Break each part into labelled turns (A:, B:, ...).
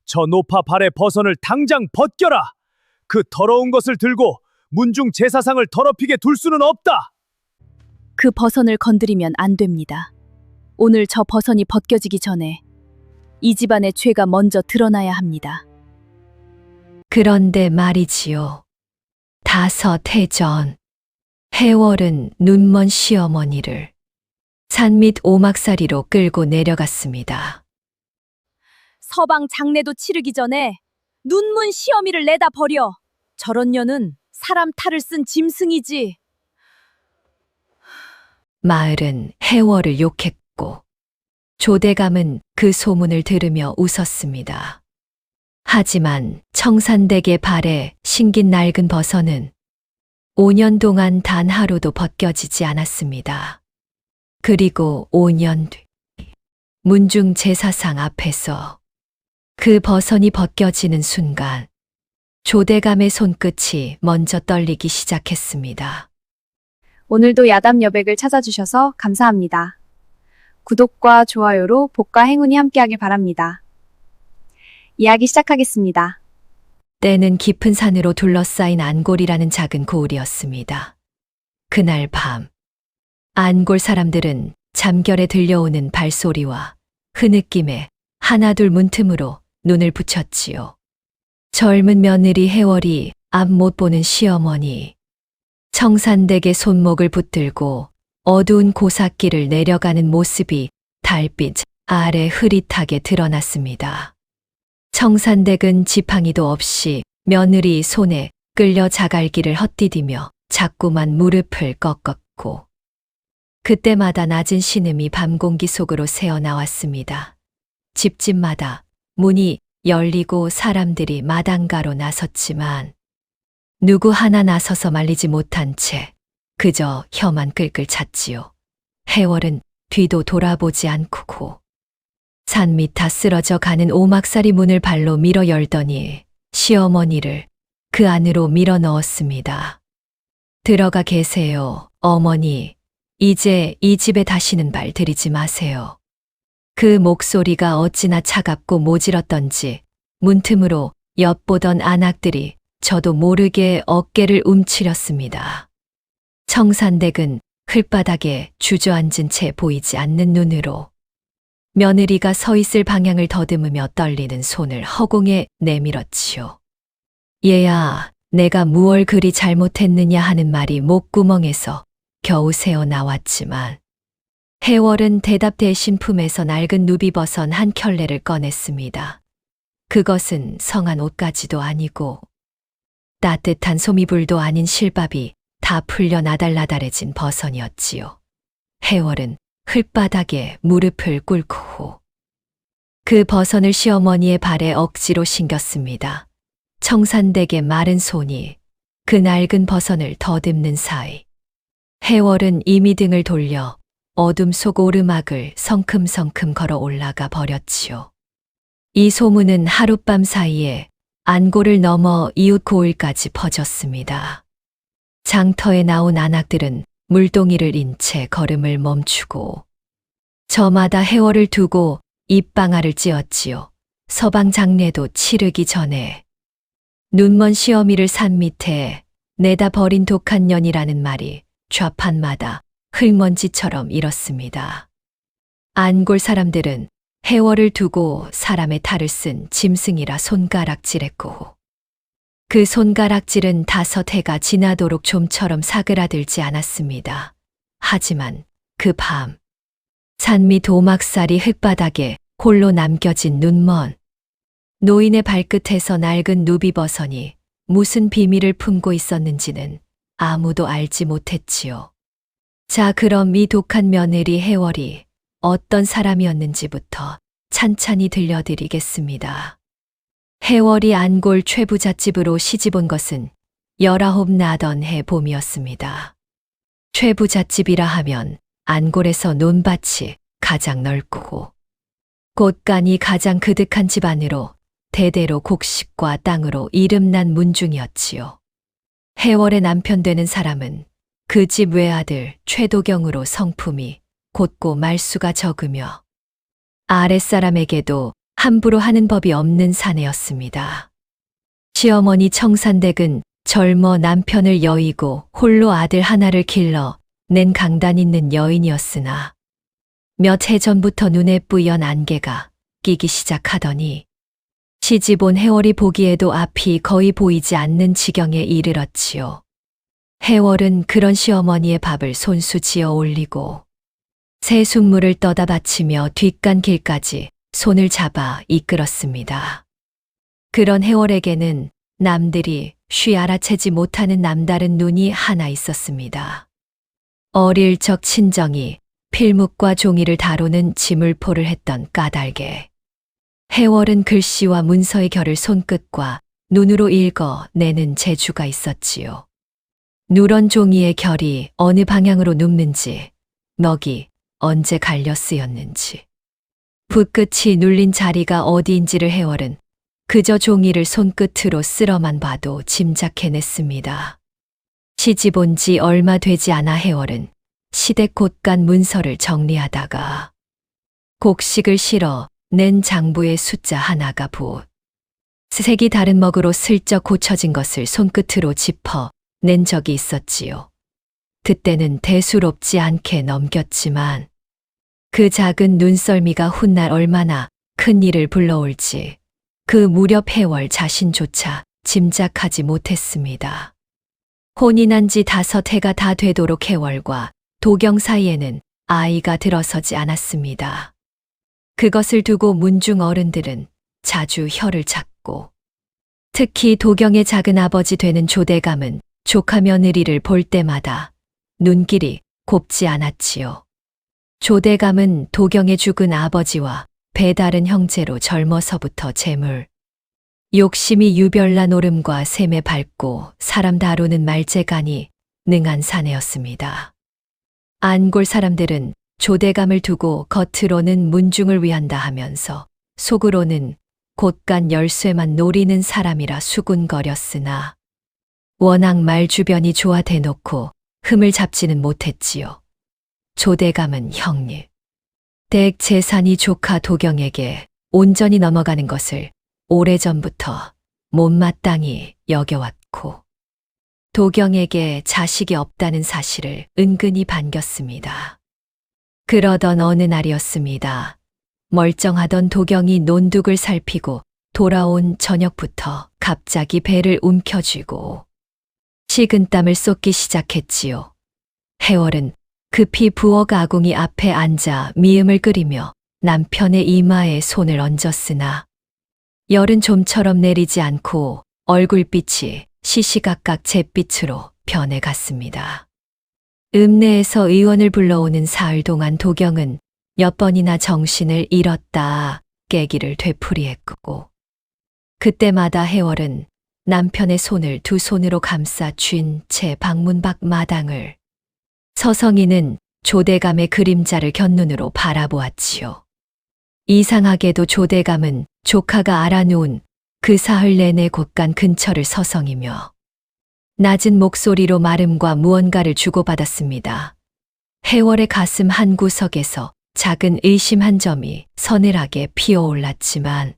A: 저 노파 발의 버선을 당장 벗겨라. 그 더러운 것을 들고 문중 제사상을 더럽히게 둘 수는 없다.
B: 그 버선을 건드리면 안 됩니다. 오늘 저 버선이 벗겨지기 전에 이 집안의 죄가 먼저 드러나야 합니다.
C: 그런데 말이지요. 5해 전 해월은 눈먼 시어머니를 산 밑 오막살이로 끌고 내려갔습니다.
B: 서방 장례도 치르기 전에 눈문 시어미를 내다 버려. 저런 년은 사람 탈을 쓴 짐승이지.
C: 마을은 해월을 욕했고 조대감은 그 소문을 들으며 웃었습니다. 하지만 청산댁의 발에 신긴 낡은 버선은 5년 동안 단 하루도 벗겨지지 않았습니다. 그리고 5년 뒤 문중 제사상 앞에서 그 버선이 벗겨지는 순간 조대감의 손끝이 먼저 떨리기 시작했습니다.
D: 오늘도 야담 여백을 찾아주셔서 감사합니다. 구독과 좋아요로 복과 행운이 함께하길 바랍니다. 이야기 시작하겠습니다.
C: 때는 깊은 산으로 둘러싸인 안골이라는 작은 고을이었습니다. 그날 밤 안골 사람들은 잠결에 들려오는 발소리와 흐느낌에 하나둘 문틈으로 눈을 붙였지요. 젊은 며느리 해월이 앞 못 보는 시어머니, 청산댁의 손목을 붙들고 어두운 고삿길을 내려가는 모습이 달빛 아래 흐릿하게 드러났습니다. 청산댁은 지팡이도 없이 며느리 손에 끌려 자갈길을 헛디디며 자꾸만 무릎을 꺾었고 그때마다 낮은 신음이 밤 공기 속으로 새어나왔습니다. 집집마다 문이 열리고 사람들이 마당가로 나섰지만 누구 하나 나서서 말리지 못한 채 그저 혀만 끌끌 찼지요. 해월은 뒤도 돌아보지 않고 산 밑 쓰러져 가는 오막살이 문을 발로 밀어 열더니 시어머니를 그 안으로 밀어 넣었습니다. 들어가 계세요, 어머니. 이제 이 집에 다시는 발 들이지 마세요. 그 목소리가 어찌나 차갑고 모질었던지 문틈으로 엿보던 안악들이 저도 모르게 어깨를 움츠렸습니다. 청산댁은 흙바닥에 주저앉은 채 보이지 않는 눈으로 며느리가 서 있을 방향을 더듬으며 떨리는 손을 허공에 내밀었지요. 얘야, 내가 무얼 그리 잘못했느냐 하는 말이 목구멍에서 겨우 새어 나왔지만 해월은 대답 대신 품에서 낡은 누비버선 한 켤레를 꺼냈습니다. 그것은 성한 옷가지도 아니고 따뜻한 소미불도 아닌 실밥이 다 풀려 나달나달해진 버선이었지요. 해월은 흙바닥에 무릎을 꿇고 그 버선을 시어머니의 발에 억지로 신겼습니다. 청산댁의 마른 손이 그 낡은 버선을 더듬는 사이 해월은 이미 등을 돌려 어둠 속 오르막을 성큼성큼 걸어 올라가 버렸지요. 이 소문은 하룻밤 사이에 안골을 넘어 이웃 고을까지 퍼졌습니다. 장터에 나온 안악들은 물동이를 인 채 걸음을 멈추고 저마다 해월을 두고 입방아를 찧었지요. 서방 장례도 치르기 전에 눈먼 시어미를 산 밑에 내다 버린 독한 년이라는 말이 좌판마다 흙먼지처럼 일었습니다. 안골 사람들은 해월을 두고 사람의 탈을 쓴 짐승이라 손가락질했고 그 손가락질은 5해가 지나도록 좀처럼 사그라들지 않았습니다. 하지만 그 밤 산 밑 오막살이 흙바닥에 홀로 남겨진 눈먼 노인의 발끝에서 낡은 누비버선이 무슨 비밀을 품고 있었는지는 아무도 알지 못했지요. 자, 그럼 이 독한 며느리 해월이 어떤 사람이었는지부터 찬찬히 들려드리겠습니다. 해월이 안골 최부잣집으로 시집온 것은 19 나던 해 봄이었습니다. 최부잣집이라 하면 안골에서 논밭이 가장 넓고 곳간이 가장 그득한 집안으로 대대로 곡식과 땅으로 이름난 문중이었지요. 해월의 남편 되는 사람은 그 집 외아들 최도경으로 성품이 곧고 말수가 적으며 아랫사람에게도 함부로 하는 법이 없는 사내였습니다. 시어머니 청산댁은 젊어 남편을 여의고 홀로 아들 하나를 길러 낸 강단 있는 여인이었으나 몇 해 전부터 눈에 뿌연 안개가 끼기 시작하더니 시집 온 해월이 보기에도 앞이 거의 보이지 않는 지경에 이르렀지요. 해월은 그런 시어머니의 밥을 손수 지어 올리고 새 순물을 떠다 바치며 뒷간길까지 손을 잡아 이끌었습니다. 그런 해월에게는 남들이 쉬 알아채지 못하는 남다른 눈이 하나 있었습니다. 어릴 적 친정이 필묵과 종이를 다루는 지물포를 했던 까닭에 해월은 글씨와 문서의 결을 손끝과 눈으로 읽어내는 재주가 있었지요. 누런 종이의 결이 어느 방향으로 눕는지, 먹이 언제 갈려 쓰였는지, 붓끝이 눌린 자리가 어디인지를 해월은 그저 종이를 손끝으로 쓸어만 봐도 짐작해냈습니다. 시집 온 지 얼마 되지 않아 해월은 시댁 곳간 문서를 정리하다가 곡식을 실어 낸 장부의 숫자 하나가 색이 다른 먹으로 슬쩍 고쳐진 것을 손끝으로 짚어 낸 적이 있었지요. 그때는 대수롭지 않게 넘겼지만 그 작은 눈썰미가 훗날 얼마나 큰 일을 불러올지 그 무렵 해월 자신조차 짐작하지 못했습니다. 혼이 난 지 5해가 다 되도록 해월과 도경 사이에는 아이가 들어서지 않았습니다. 그것을 두고 문중 어른들은 자주 혀를 찾고 특히 도경의 작은 아버지 되는 조대감은 조카 며느리를 볼 때마다 눈길이 곱지 않았지요. 조대감은 도경의 죽은 아버지와 배다른 형제로 젊어서부터 재물, 욕심이 유별난 오름과 셈에 밟고 사람 다루는 말재간이 능한 사내였습니다. 안골 사람들은 조대감을 두고 겉으로는 문중을 위한다 하면서 속으로는 곳간 열쇠만 노리는 사람이라 수군거렸으나 워낙 말 주변이 좋아 대놓고 흠을 잡지는 못했지요. 조대감은 형님, 댁 재산이 조카 도경에게 온전히 넘어가는 것을 오래전부터 못마땅히 여겨왔고 도경에게 자식이 없다는 사실을 은근히 반겼습니다. 그러던 어느 날이었습니다. 멀쩡하던 도경이 논둑을 살피고 돌아온 저녁부터 갑자기 배를 움켜쥐고 식은땀을 쏟기 시작했지요. 해월은 급히 부엌 아궁이 앞에 앉아 미음을 끓이며 남편의 이마에 손을 얹었으나 열은 좀처럼 내리지 않고 얼굴빛이 시시각각 잿빛으로 변해갔습니다. 읍내에서 의원을 불러오는 사흘 동안 도경은 몇 번이나 정신을 잃었다 깨기를 되풀이했고 그때마다 해월은 남편의 손을 두 손으로 감싸 쥔 채 방문 밖 마당을 서성이는 조대감의 그림자를 곁눈으로 바라보았지요. 이상하게도 조대감은 조카가 알아놓은 그 사흘 내내 곳간 근처를 서성이며 낮은 목소리로 말음과 무언가를 주고받았습니다. 해월의 가슴 한 구석에서 작은 의심 한 점이 서늘하게 피어올랐지만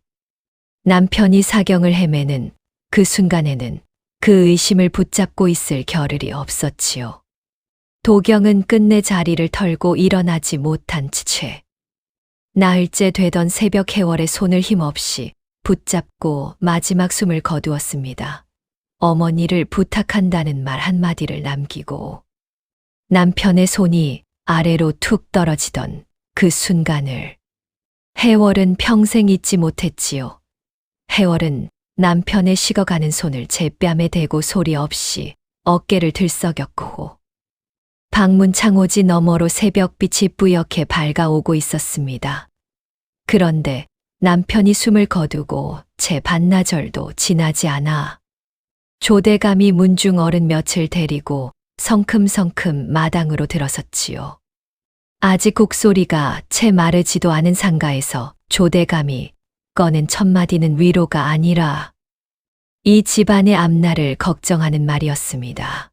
C: 남편이 사경을 헤매는 그 순간에는 그 의심을 붙잡고 있을 겨를이 없었지요. 도경은 끝내 자리를 털고 일어나지 못한 채 나흘째 되던 새벽 해월의 손을 힘없이 붙잡고 마지막 숨을 거두었습니다. 어머니를 부탁한다는 말 한마디를 남기고 남편의 손이 아래로 툭 떨어지던 그 순간을 해월은 평생 잊지 못했지요. 해월은 남편의 식어가는 손을 제 뺨에 대고 소리 없이 어깨를 들썩였고 방문 창호지 너머로 새벽빛이 뿌옇게 밝아오고 있었습니다. 그런데 남편이 숨을 거두고 채 반나절도 지나지 않아 조대감이 문중 어른 몇을 데리고 성큼성큼 마당으로 들어섰지요. 아직 곡소리가 채 마르지도 않은 상가에서 조대감이 꺼낸 첫마디는 위로가 아니라 이 집안의 앞날을 걱정하는 말이었습니다.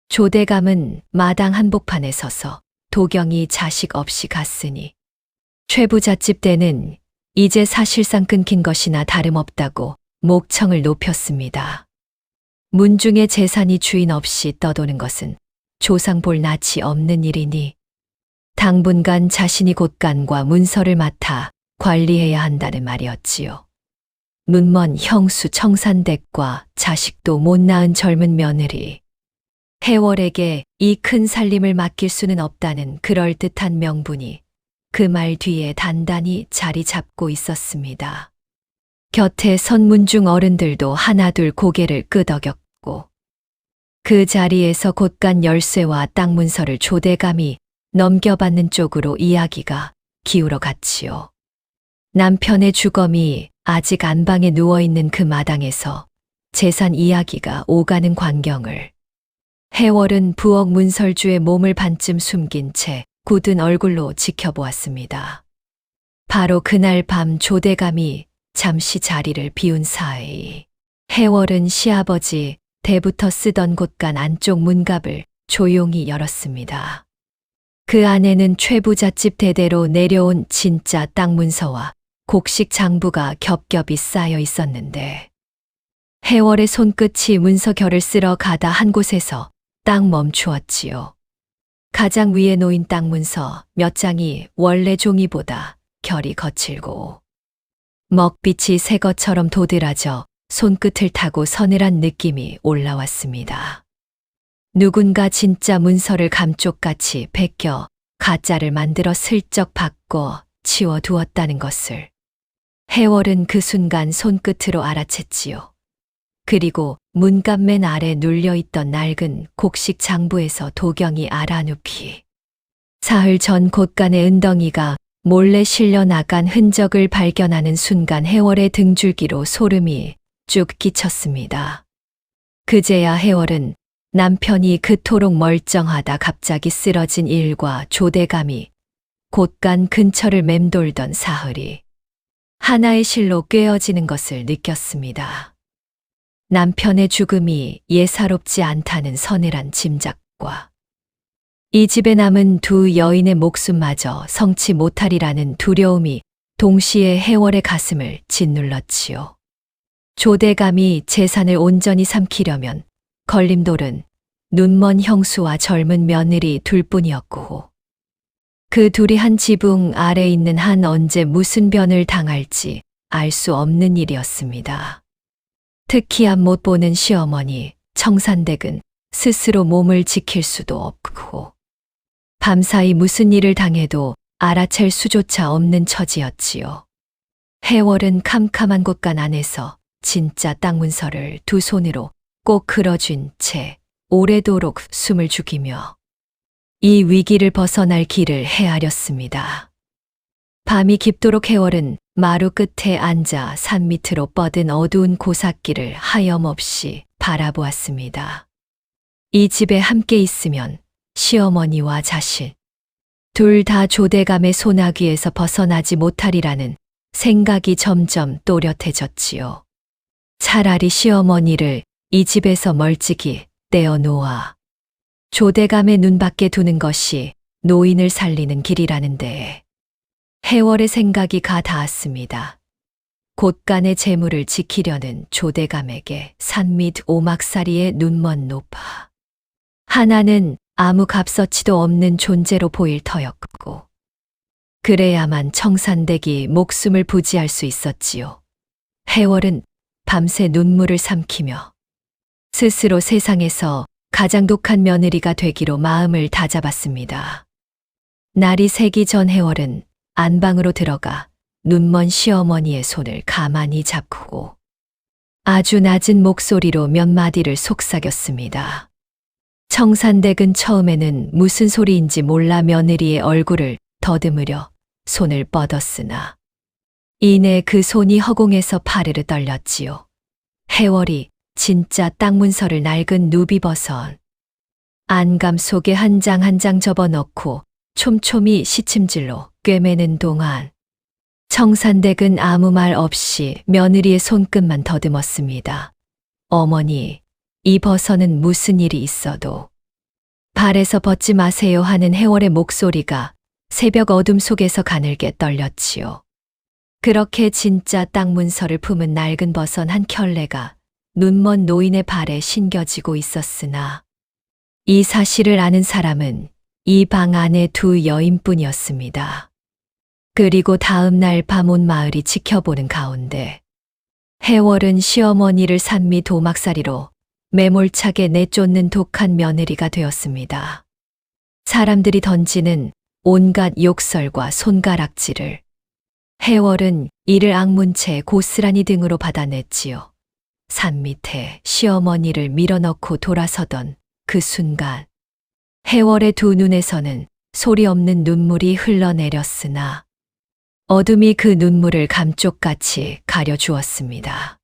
C: 조대감은 마당 한복판에 서서 도경이 자식 없이 갔으니 최부잣집 때는 이제 사실상 끊긴 것이나 다름없다고 목청을 높였습니다. 문중의 재산이 주인 없이 떠도는 것은 조상 볼 낯이 없는 일이니 당분간 자신이 곳간과 문서를 맡아 관리해야 한다는 말이었지요. 눈먼 형수 청산댁과 자식도 못 낳은 젊은 며느리 해월에게 이 큰 살림을 맡길 수는 없다는 그럴듯한 명분이 그 말 뒤에 단단히 자리 잡고 있었습니다. 곁에 선 문중 어른들도 하나둘 고개를 끄덕였고 그 자리에서 곳간 열쇠와 땅 문서를 조대감이 넘겨받는 쪽으로 이야기가 기울어 갔지요. 남편의 주검이 아직 안방에 누워있는 그 마당에서 재산 이야기가 오가는 광경을 해월은 부엌 문설주의 몸을 반쯤 숨긴 채 굳은 얼굴로 지켜보았습니다. 바로 그날 밤 조대감이 잠시 자리를 비운 사이 해월은 시아버지 때부터 쓰던 곳간 안쪽 문갑을 조용히 열었습니다. 그 안에는 최부잣집 대대로 내려온 진짜 땅 문서와 곡식 장부가 겹겹이 쌓여 있었는데 해월의 손끝이 문서 결을 쓸어 가다 한 곳에서 딱 멈추었지요. 가장 위에 놓인 땅 문서 몇 장이 원래 종이보다 결이 거칠고 먹빛이 새 것처럼 도드라져 손끝을 타고 서늘한 느낌이 올라왔습니다. 누군가 진짜 문서를 감쪽같이 베껴 가짜를 만들어 슬쩍 바꿔 치워두었다는 것을 해월은 그 순간 손끝으로 알아챘지요. 그리고 문갑 맨 아래 눌려있던 낡은 곡식 장부에서 도경이 알아눕히 사흘 전 곳간의 은덩이가 몰래 실려 나간 흔적을 발견하는 순간 해월의 등줄기로 소름이 쭉 끼쳤습니다. 그제야 해월은 남편이 그토록 멀쩡하다 갑자기 쓰러진 일과 조대감이 곳간 근처를 맴돌던 사흘이 하나의 실로 꿰어지는 것을 느꼈습니다. 남편의 죽음이 예사롭지 않다는 서늘한 짐작과 이 집에 남은 두 여인의 목숨마저 성치 못하리라는 두려움이 동시에 해월의 가슴을 짓눌렀지요. 조대감이 재산을 온전히 삼키려면 걸림돌은 눈먼 형수와 젊은 며느리 둘뿐이었고 그 둘이 한 지붕 아래 있는 한 언제 무슨 변을 당할지 알 수 없는 일이었습니다. 특히 앞 못 보는 시어머니 청산댁은 스스로 몸을 지킬 수도 없고 밤사이 무슨 일을 당해도 알아챌 수조차 없는 처지였지요. 해월은 캄캄한 곳간 안에서 진짜 땅 문서를 두 손으로 꼭 끌어쥔 채 오래도록 숨을 죽이며 이 위기를 벗어날 길을 헤아렸습니다. 밤이 깊도록 해월은 마루 끝에 앉아 산 밑으로 뻗은 어두운 고삿길을 하염없이 바라보았습니다. 이 집에 함께 있으면 시어머니와 자식, 둘 다 조대감의 소나귀에서 벗어나지 못하리라는 생각이 점점 또렷해졌지요. 차라리 시어머니를 이 집에서 멀찍이 떼어놓아 조대감의 눈밖에 두는 것이 노인을 살리는 길이라는데 해월의 생각이 가 닿았습니다. 곳간의 재물을 지키려는 조대감에게 산밑 오막살이의 눈먼 노파. 하나는 아무 값어치도 없는 존재로 보일 터였고 그래야만 청산댁이 목숨을 부지할 수 있었지요. 해월은 밤새 눈물을 삼키며 스스로 세상에서 가장 독한 며느리가 되기로 마음을 다잡았습니다. 날이 새기 전 해월은 안방으로 들어가 눈먼 시어머니의 손을 가만히 잡고 아주 낮은 목소리로 몇 마디를 속삭였습니다. 청산댁은 처음에는 무슨 소리인지 몰라 며느리의 얼굴을 더듬으려 손을 뻗었으나 이내 그 손이 허공에서 파르르 떨렸지요. 해월이 진짜 땅 문서를 낡은 누비버섯 안감 속에 한 장 한 장 접어넣고 촘촘히 시침질로 꿰매는 동안 청산댁은 아무 말 없이 며느리의 손끝만 더듬었습니다. 어머니, 이 버섯은 무슨 일이 있어도 발에서 벗지 마세요 하는 해월의 목소리가 새벽 어둠 속에서 가늘게 떨렸지요. 그렇게 진짜 땅 문서를 품은 낡은 버선 한 켤레가 눈먼 노인의 발에 신겨지고 있었으나 이 사실을 아는 사람은 이 방 안에 두 여인뿐이었습니다. 그리고 다음 날 밤 온 마을이 지켜보는 가운데 해월은 시어머니를 산미 도막살이로 매몰차게 내쫓는 독한 며느리가 되었습니다. 사람들이 던지는 온갖 욕설과 손가락질을 해월은 이를 악문 채 고스란히 등으로 받아냈지요. 산 밑에 시어머니를 밀어넣고 돌아서던 그 순간 해월의 두 눈에서는 소리 없는 눈물이 흘러내렸으나 어둠이 그 눈물을 감쪽같이 가려주었습니다.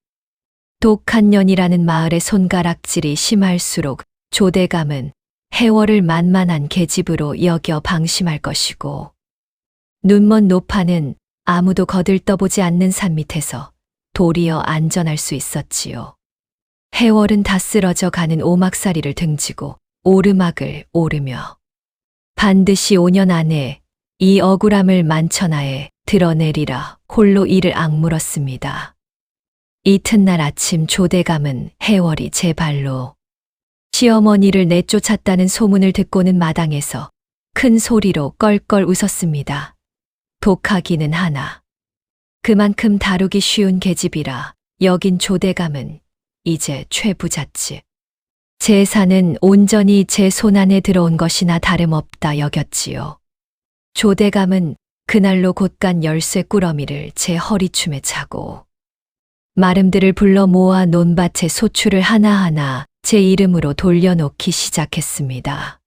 C: 독한 년이라는 마을의 손가락질이 심할수록 조대감은 해월을 만만한 계집으로 여겨 방심할 것이고 눈먼 노파는 아무도 거들떠보지 않는 산 밑에서 도리어 안전할 수 있었지요. 해월은 다 쓰러져 가는 오막살이를 등지고 오르막을 오르며 반드시 5년 안에 이 억울함을 만천하에 드러내리라 홀로 이를 악물었습니다. 이튿날 아침 조대감은 해월이 제 발로 시어머니를 내쫓았다는 소문을 듣고는 마당에서 큰 소리로 껄껄 웃었습니다. 독하기는 하나 그만큼 다루기 쉬운 계집이라 여긴 조대감은 이제 최부잣집. 재산은 온전히 제 손안에 들어온 것이나 다름없다 여겼지요. 조대감은 그날로 곧간 열쇠 꾸러미를 제 허리춤에 차고 마름들을 불러 모아 논밭에 소출을 하나하나 제 이름으로 돌려놓기 시작했습니다.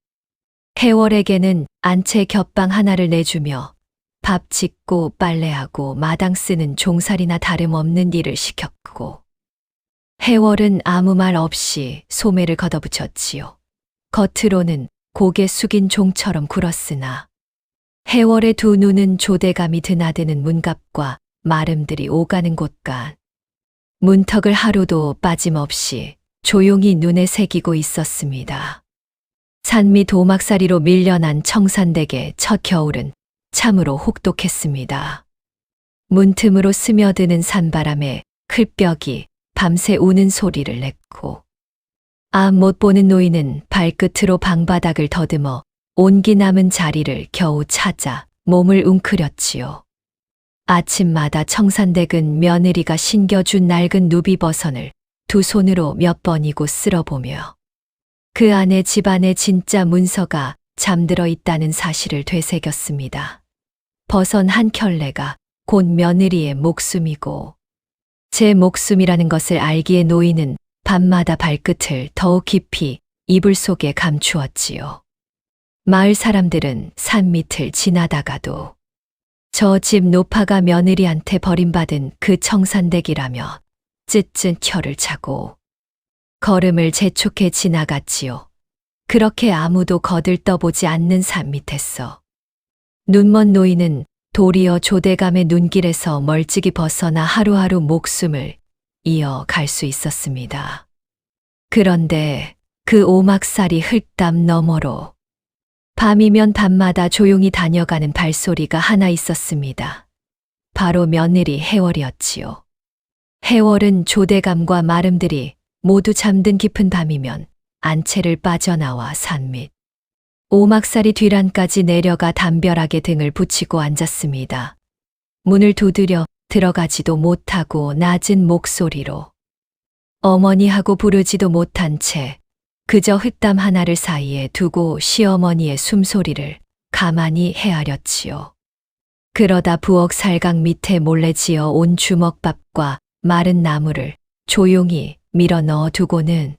C: 해월에게는 안채 겹방 하나를 내주며 밥 짓고 빨래하고 마당 쓰는 종살이나 다름없는 일을 시켰고 해월은 아무 말 없이 소매를 걷어붙였지요. 겉으로는 고개 숙인 종처럼 굴었으나 해월의 두 눈은 조대감이 드나드는 문갑과 마름들이 오가는 곳간 문턱을 하루도 빠짐없이 조용히 눈에 새기고 있었습니다. 산미 도막살이로 밀려난 청산댁의 첫 겨울은 참으로 혹독했습니다. 문틈으로 스며드는 산바람에 클벽이 밤새 우는 소리를 냈고 앞 못 보는 노인은 발끝으로 방바닥을 더듬어 온기 남은 자리를 겨우 찾아 몸을 웅크렸지요. 아침마다 청산댁은 며느리가 신겨준 낡은 누비버선을 두 손으로 몇 번이고 쓸어보며 그 안에 집안의 진짜 문서가 잠들어 있다는 사실을 되새겼습니다. 버선 한 켤레가 곧 며느리의 목숨이고 제 목숨이라는 것을 알기에 노인은 밤마다 발끝을 더욱 깊이 이불 속에 감추었지요. 마을 사람들은 산 밑을 지나다가도 저 집 노파가 며느리한테 버림받은 그 청산댁이라며 쯧쯧 혀를 차고 걸음을 재촉해 지나갔지요. 그렇게 아무도 거들떠보지 않는 산 밑에서 눈먼 노인은 도리어 조대감의 눈길에서 멀찍이 벗어나 하루하루 목숨을 이어갈 수 있었습니다. 그런데 그 오막살이 흙담 너머로 밤이면 밤마다 조용히 다녀가는 발소리가 하나 있었습니다. 바로 며느리 해월이었지요. 해월은 조대감과 마름들이 모두 잠든 깊은 밤이면 안채를 빠져나와 산 밑 오막살이 뒤란까지 내려가 담벼락에 등을 붙이고 앉았습니다. 문을 두드려 들어가지도 못하고 낮은 목소리로 어머니하고 부르지도 못한 채 그저 흙담 하나를 사이에 두고 시어머니의 숨소리를 가만히 헤아렸지요. 그러다 부엌 살강 밑에 몰래 지어 온 주먹밥과 마른 나무를 조용히 밀어 넣어 두고는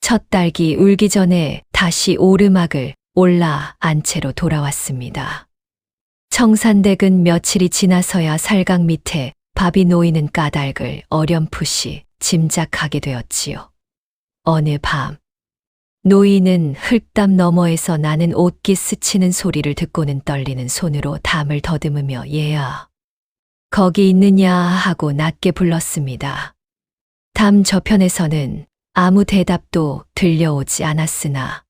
C: 첫 딸기 울기 전에 다시 오르막을 올라 안채로 돌아왔습니다. 청산댁은 며칠이 지나서야 살강 밑에 밥이 놓이는 까닭을 어렴풋이 짐작하게 되었지요. 어느 밤 노인은 흙담 너머에서 나는 옷깃 스치는 소리를 듣고는 떨리는 손으로 담을 더듬으며 얘야 거기 있느냐 하고 낮게 불렀습니다. 담 저편에서는 아무 대답도 들려오지 않았으나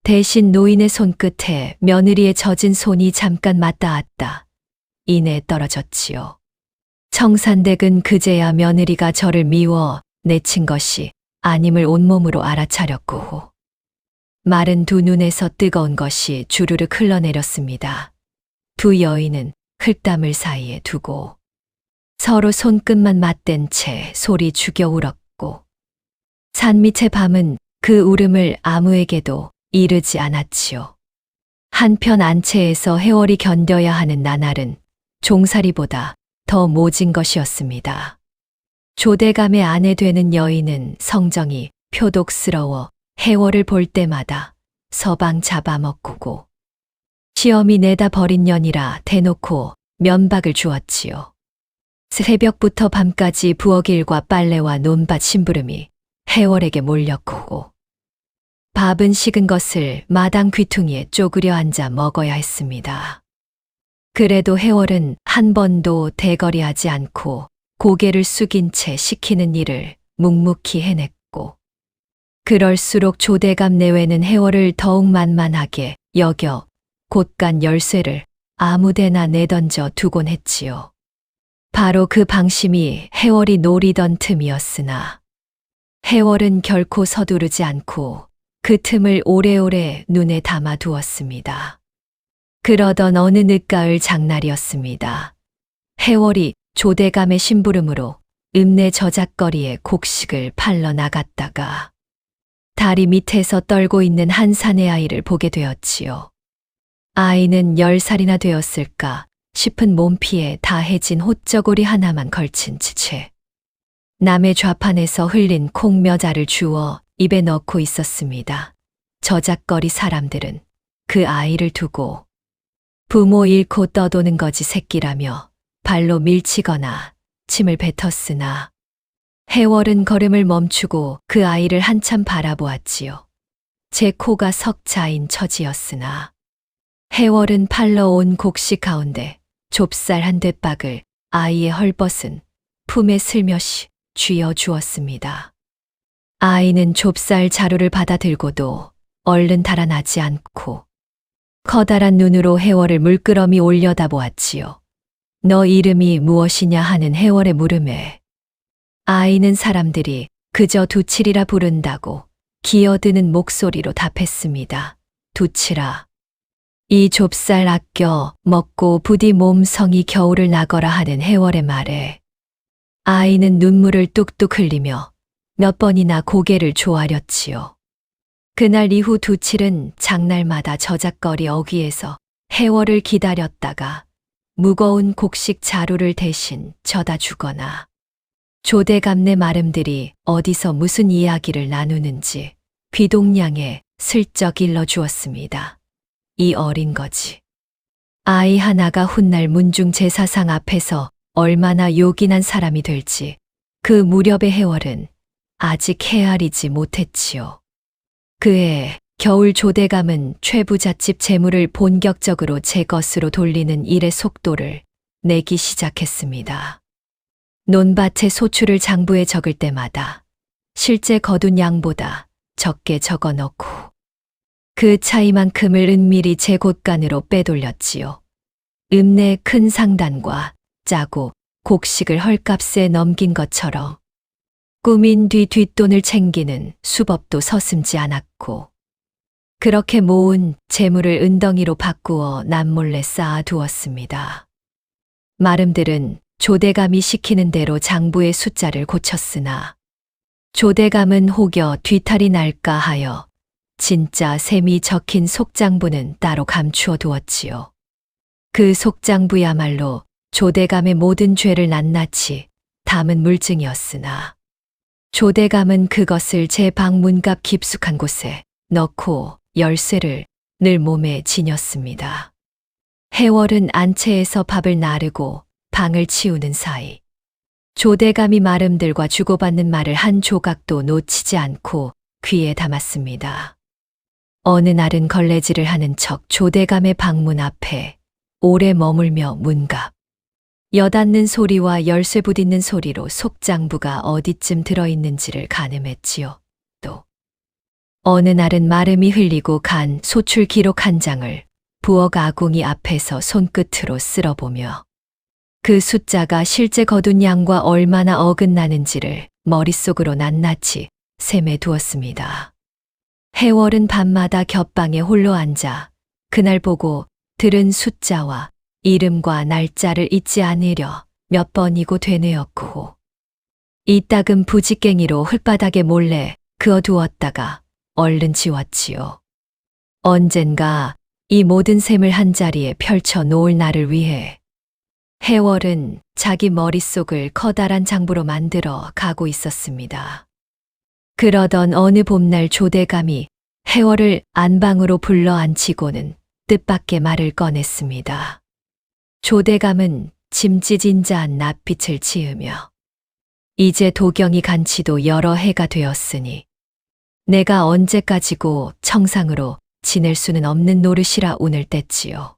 C: 대신 노인의 손끝에 며느리의 젖은 손이 잠깐 맞닿았다. 이내 떨어졌지요. 청산댁은 그제야 며느리가 저를 미워 내친 것이 아님을 온몸으로 알아차렸고 마른 두 눈에서 뜨거운 것이 주르륵 흘러내렸습니다. 두 여인은 흙담을 사이에 두고 서로 손끝만 맞댄 채 소리 죽여 울었고 산밑의 밤은 그 울음을 아무에게도 이르지 않았지요. 한편 안채에서 해월이 견뎌야 하는 나날은 종살이보다 더 모진 것이었습니다. 조대감의 아내 되는 여인은 성정이 표독스러워 해월을 볼 때마다 서방 잡아먹고 시험이 내다 버린 년이라 대놓고 면박을 주었지요. 새벽부터 밤까지 부엌일과 빨래와 논밭 심부름이 해월에게 몰렸고 밥은 식은 것을 마당 귀퉁이에 쪼그려 앉아 먹어야 했습니다. 그래도 해월은 한 번도 대거리하지 않고 고개를 숙인 채 시키는 일을 묵묵히 해냈고 그럴수록 조대감 내외는 해월을 더욱 만만하게 여겨 곳간 열쇠를 아무데나 내던져 두곤 했지요. 바로 그 방심이 해월이 노리던 틈이었으나 해월은 결코 서두르지 않고 그 틈을 오래오래 눈에 담아 두었습니다. 그러던 어느 늦가을 장날이었습니다. 해월이 조대감의 심부름으로 읍내 저작거리에 곡식을 팔러 나갔다가 다리 밑에서 떨고 있는 한 사내 아이를 보게 되었지요. 아이는 10살이나 되었을까 싶은 몸피에 다해진 헛저고리 하나만 걸친 채 남의 좌판에서 흘린 콩 몇 알을 주워 입에 넣고 있었습니다. 저작거리 사람들은 그 아이를 두고 부모 잃고 떠도는 거지 새끼라며 발로 밀치거나 침을 뱉었으나 해월은 걸음을 멈추고 그 아이를 한참 바라보았지요. 제 코가 석자인 처지였으나 해월은 팔러 온 곡식 가운데 좁쌀 한 대박을 아이의 헐벗은 품에 슬며시 쥐어 주었습니다. 아이는 좁쌀 자루를 받아 들고도 얼른 달아나지 않고 커다란 눈으로 해월을 물끄러미 올려다보았지요. 너 이름이 무엇이냐 하는 해월의 물음에 아이는 사람들이 그저 두칠이라 부른다고 기어드는 목소리로 답했습니다. 두칠아. 이 좁쌀 아껴 먹고 부디 몸성이 겨울을 나거라 하는 해월의 말에 아이는 눈물을 뚝뚝 흘리며 몇 번이나 고개를 조아렸지요. 그날 이후 두칠은 장날마다 저작거리 어귀에서 해월을 기다렸다가 무거운 곡식 자루를 대신 져다 주거나 조대감네 마름들이 어디서 무슨 이야기를 나누는지 귀동냥에 슬쩍 일러주었습니다. 이 어린 거지. 아이 하나가 훗날 문중 제사상 앞에서 얼마나 요긴한 사람이 될지 그 무렵의 해월은 아직 헤아리지 못했지요. 그해 겨울 조대감은 최부잣집 재물을 본격적으로 제 것으로 돌리는 일의 속도를 내기 시작했습니다. 논밭에 소출을 장부에 적을 때마다 실제 거둔 양보다 적게 적어 넣고 그 차이만큼을 은밀히 제 곳간으로 빼돌렸지요. 읍내 큰 상단과 짜고 곡식을 헐값에 넘긴 것처럼 꾸민 뒤 뒷돈을 챙기는 수법도 서슴지 않았고 그렇게 모은 재물을 은덩이로 바꾸어 남몰래 쌓아 두었습니다. 마름들은 조대감이 시키는 대로 장부의 숫자를 고쳤으나 조대감은 혹여 뒤탈이 날까 하여 진짜 셈이 적힌 속장부는 따로 감추어 두었지요. 그 속장부야말로 조대감의 모든 죄를 낱낱이 담은 물증이었으나 조대감은 그것을 제 방 문갑 깊숙한 곳에 넣고 열쇠를 늘 몸에 지녔습니다. 해월은 안채에서 밥을 나르고 방을 치우는 사이 조대감이 마름들과 주고받는 말을 한 조각도 놓치지 않고 귀에 담았습니다. 어느 날은 걸레질을 하는 척 조대감의 방문 앞에 오래 머물며 문갑 여닫는 소리와 열쇠 부딪는 소리로 속장부가 어디쯤 들어있는지를 가늠했지요. 또 어느 날은 마름이 흘리고 간 소출 기록 한 장을 부엌 아궁이 앞에서 손끝으로 쓸어보며 그 숫자가 실제 거둔 양과 얼마나 어긋나는지를 머릿속으로 낱낱이 셈해 두었습니다. 해월은 밤마다 겹방에 홀로 앉아 그날 보고 들은 숫자와 이름과 날짜를 잊지 않으려 몇 번이고 되뇌었고 이따금 부지깽이로 흙바닥에 몰래 그어두었다가 얼른 지웠지요. 언젠가 이 모든 셈을 한자리에 펼쳐 놓을 날을 위해 해월은 자기 머릿속을 커다란 장부로 만들어 가고 있었습니다. 그러던 어느 봄날 조대감이 해월을 안방으로 불러 앉히고는 뜻밖의 말을 꺼냈습니다. 조대감은 짐짓인자한 낯빛을 지으며 이제 도경이 간 지도 여러 해가 되었으니 내가 언제까지고 청상으로 지낼 수는 없는 노릇이라 운을 뗐지요.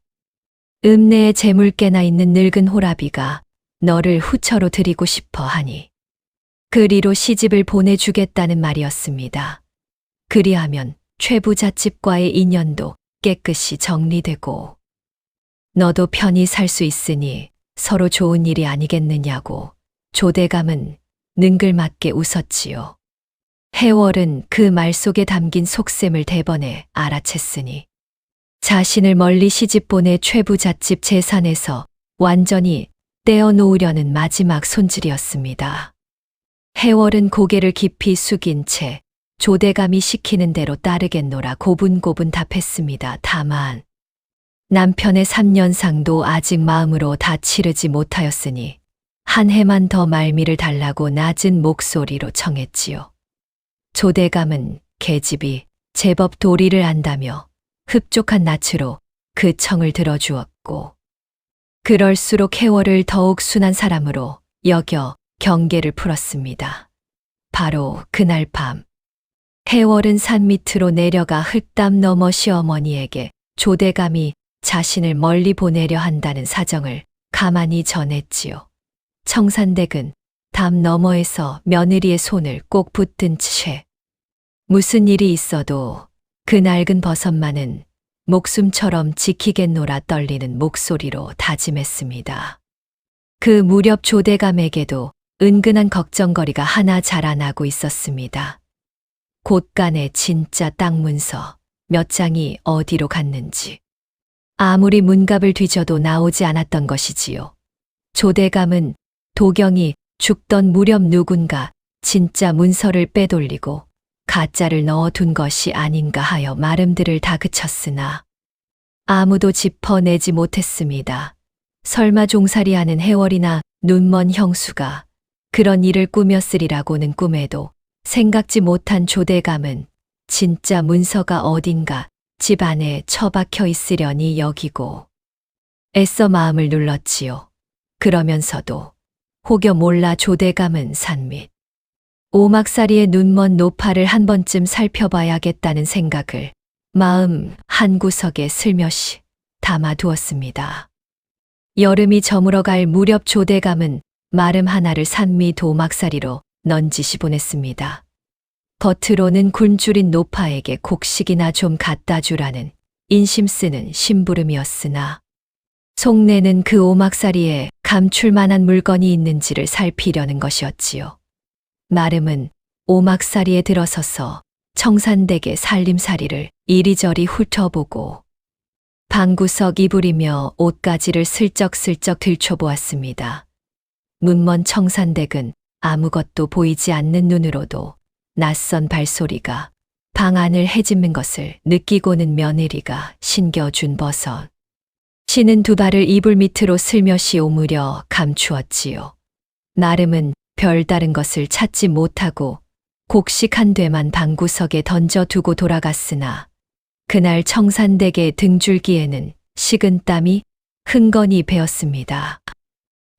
C: 읍내에 재물께나 있는 늙은 호라비가 너를 후처로 드리고 싶어 하니 그리로 시집을 보내주겠다는 말이었습니다. 그리하면 최부잣집과의 인연도 깨끗이 정리되고 너도 편히 살 수 있으니 서로 좋은 일이 아니겠느냐고 조대감은 능글맞게 웃었지요. 해월은 그 말 속에 담긴 속셈을 대번에 알아챘으니 자신을 멀리 시집 보내 최부잣집 재산에서 완전히 떼어놓으려는 마지막 손질이었습니다. 해월은 고개를 깊이 숙인 채 조대감이 시키는 대로 따르겠노라 고분고분 답했습니다. 다만 남편의 3년상도 아직 마음으로 다 치르지 못하였으니 한 해만 더 말미를 달라고 낮은 목소리로 청했지요. 조대감은 계집이 제법 도리를 안다며 흡족한 낯으로 그 청을 들어주었고 그럴수록 해월을 더욱 순한 사람으로 여겨 경계를 풀었습니다. 바로 그날 밤 해월은 산 밑으로 내려가 흙담 너머 시어머니에게 조대감이 자신을 멀리 보내려 한다는 사정을 가만히 전했지요. 청산댁은 담 너머에서 며느리의 손을 꼭 붙든 채 무슨 일이 있어도 그 낡은 버섯만은 목숨처럼 지키겠노라 떨리는 목소리로 다짐했습니다. 그 무렵 조대감에게도 은근한 걱정거리가 하나 자라나고 있었습니다. 곳간의 진짜 땅 문서 몇 장이 어디로 갔는지 아무리 문갑을 뒤져도 나오지 않았던 것이지요. 조대감은 도경이 죽던 무렵 누군가 진짜 문서를 빼돌리고 가짜를 넣어둔 것이 아닌가 하여 말음들을 다그쳤으나 아무도 짚어내지 못했습니다. 설마 종살이하는 해월이나 눈먼 형수가 그런 일을 꾸몄으리라고는 꿈에도 생각지 못한 조대감은 진짜 문서가 어딘가 집 안에 처박혀 있으려니 여기고 애써 마음을 눌렀지요. 그러면서도 혹여 몰라 조대감은 산밑 오막살이의 눈먼 노파를 한 번쯤 살펴봐야겠다는 생각을 마음 한구석에 슬며시 담아두었습니다. 여름이 저물어갈 무렵 조대감은 마름 하나를 산밑 오막살이로 넌지시 보냈습니다. 겉으로는 굶주린 노파에게 곡식이나 좀 갖다 주라는 인심 쓰는 심부름이었으나 속내는 그 오막살이에 감출만한 물건이 있는지를 살피려는 것이었지요. 마름은 오막살이에 들어서서 청산댁의 살림살이를 이리저리 훑어보고 방구석 이불이며 옷가지를 슬쩍슬쩍 들춰보았습니다. 문먼 청산댁은 아무것도 보이지 않는 눈으로도 낯선 발소리가 방 안을 헤집는 것을 느끼고는 며느리가 신겨준 버섯 신은 두 발을 이불 밑으로 슬며시 오므려 감추었지요. 마름은 별다른 것을 찾지 못하고 곡식 한 되만 방구석에 던져두고 돌아갔으나 그날 청산댁의 등줄기에는 식은땀이 흥건히 배었습니다.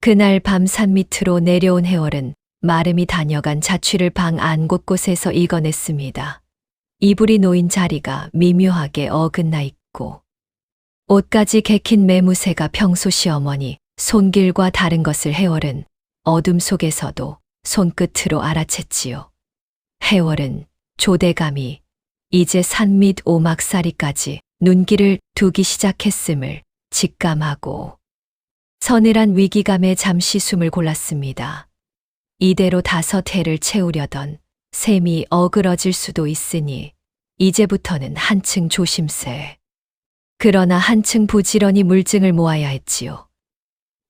C: 그날 밤 산 밑으로 내려온 해월은 마름이 다녀간 자취를 방 안 곳곳에서 읽어냈습니다. 이불이 놓인 자리가 미묘하게 어긋나 있고 옷까지 개킨 매무새가 평소 시어머니 손길과 다른 것을 해월은 어둠 속에서도 손끝으로 알아챘지요. 해월은 조대감이 이제 산밑 오막살이까지 눈길을 두기 시작했음을 직감하고 서늘한 위기감에 잠시 숨을 골랐습니다. 이대로 5해를 채우려던 셈이 어그러질 수도 있으니 이제부터는 한층 조심세. 그러나 한층 부지런히 물증을 모아야 했지요.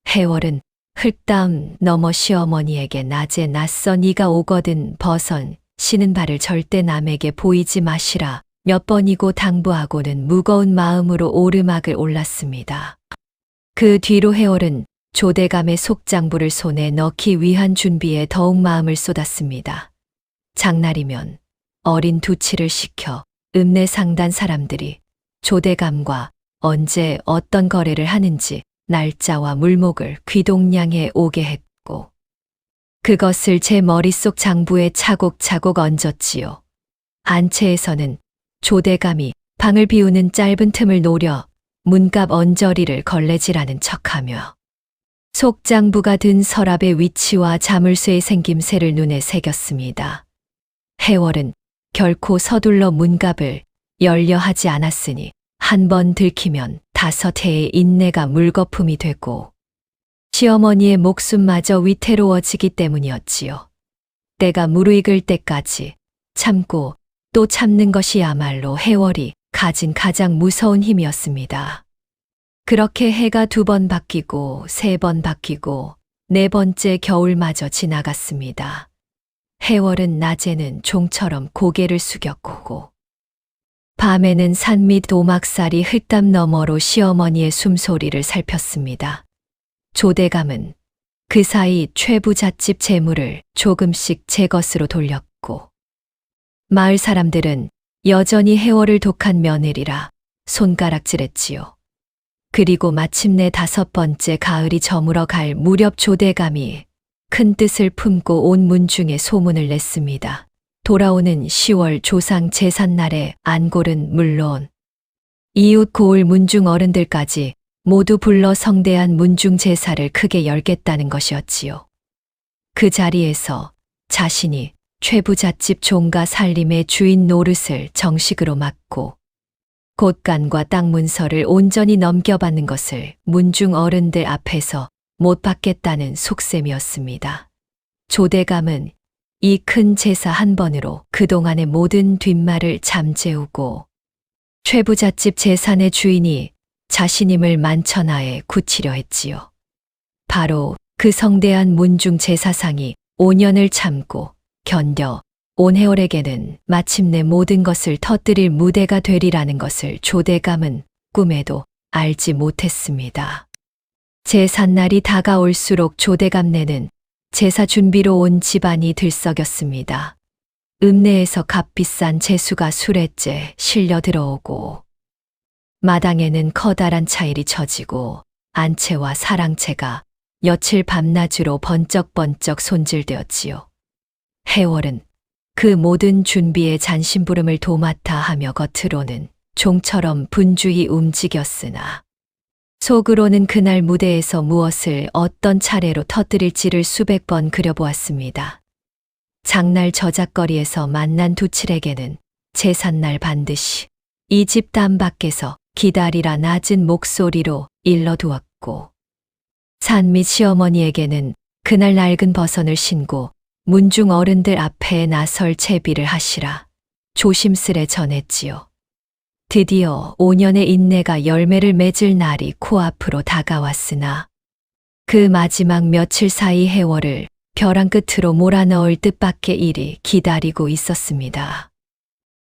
C: 해월은 흙담 너머 시어머니에게 낮에 낯선 이가 오거든 벗은 쉬는 발을 절대 남에게 보이지 마시라 몇 번이고 당부하고는 무거운 마음으로 오르막을 올랐습니다. 그 뒤로 해월은 조대감의 속장부를 손에 넣기 위한 준비에 더욱 마음을 쏟았습니다. 장날이면 어린 두치를 시켜 읍내 상단 사람들이 조대감과 언제 어떤 거래를 하는지 날짜와 물목을 귀동량에 오게 했고 그것을 제 머릿속 장부에 차곡차곡 얹었지요. 안채에서는 조대감이 방을 비우는 짧은 틈을 노려 문갑 언저리를 걸레질하는 척하며 속장부가 든 서랍의 위치와 자물쇠의 생김새를 눈에 새겼습니다. 해월은 결코 서둘러 문갑을 열려 하지 않았으니 한 번 들키면 5해의 인내가 물거품이 되고 시어머니의 목숨마저 위태로워지기 때문이었지요. 때가 무르익을 때까지 참고 또 참는 것이야말로 해월이 가진 가장 무서운 힘이었습니다. 그렇게 해가 2번 바뀌고 3번 바뀌고 4번째 겨울마저 지나갔습니다. 해월은 낮에는 종처럼 고개를 숙였고 밤에는 산 밑 오막살이 흙담 너머로 시어머니의 숨소리를 살폈습니다. 조대감은 그 사이 최부잣집 재물을 조금씩 제 것으로 돌렸고 마을 사람들은 여전히 해월을 독한 며느리라 손가락질했지요. 그리고 마침내 5번째 가을이 저물어 갈 무렵 조대감이 큰 뜻을 품고 온 문중에 소문을 냈습니다. 돌아오는 10월 조상 제삿날에 안골은 물론 이웃 고을 문중 어른들까지 모두 불러 성대한 문중 제사를 크게 열겠다는 것이었지요. 그 자리에서 자신이 최부잣집 종가 살림의 주인 노릇을 정식으로 맡고 곳간과 땅 문서를 온전히 넘겨받는 것을 문중 어른들 앞에서 못 받겠다는 속셈이었습니다. 조대감은 이 큰 제사 한 번으로 그동안의 모든 뒷말을 잠재우고 최부잣집 재산의 주인이 자신임을 만천하에 굳히려 했지요. 바로 그 성대한 문중 제사상이 5년을 참고 견뎌 온 해월에게는 마침내 모든 것을 터뜨릴 무대가 되리라는 것을 조대감은 꿈에도 알지 못했습니다. 제삿날이 다가올수록 조대감네는 제사 준비로 온 집안이 들썩였습니다. 읍내에서 값비싼 제수가 수레째 실려 들어오고 마당에는 커다란 차일이 쳐지고 안채와 사랑채가 며칠 밤낮으로 번쩍번쩍 손질되었지요. 해월은 그 모든 준비에 잔심부름을 도맡아 하며 겉으로는 종처럼 분주히 움직였으나 속으로는 그날 무대에서 무엇을 어떤 차례로 터뜨릴지를 수백 번 그려보았습니다. 장날 저작거리에서 만난 두칠에게는 제삿날 반드시 이 집 담 밖에서 기다리라 낮은 목소리로 일러두었고 산밑 시어머니에게는 그날 낡은 버선을 신고 문중 어른들 앞에 나설 채비를 하시라 조심스레 전했지요. 드디어 5년의 인내가 열매를 맺을 날이 코앞으로 다가왔으나 그 마지막 며칠 사이 해월을 벼랑 끝으로 몰아넣을 뜻밖의 일이 기다리고 있었습니다.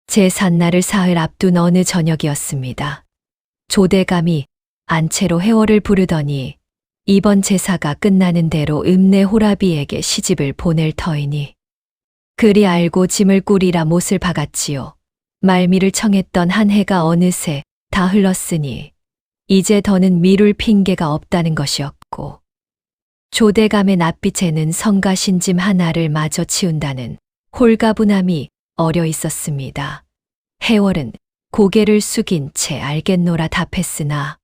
C: 제삿날을 사흘 앞둔 어느 저녁이었습니다. 조대감이 안채로 해월을 부르더니 이번 제사가 끝나는 대로 읍내 호라비에게 시집을 보낼 터이니 그리 알고 짐을 꾸리라 못을 박았지요. 말미를 청했던 한 해가 어느새 다 흘렀으니 이제 더는 미룰 핑계가 없다는 것이었고 조대감의 낯빛에는 성가신 짐 하나를 마저 치운다는 홀가분함이 어려 있었습니다. 해월은 고개를 숙인 채 알겠노라 답했으나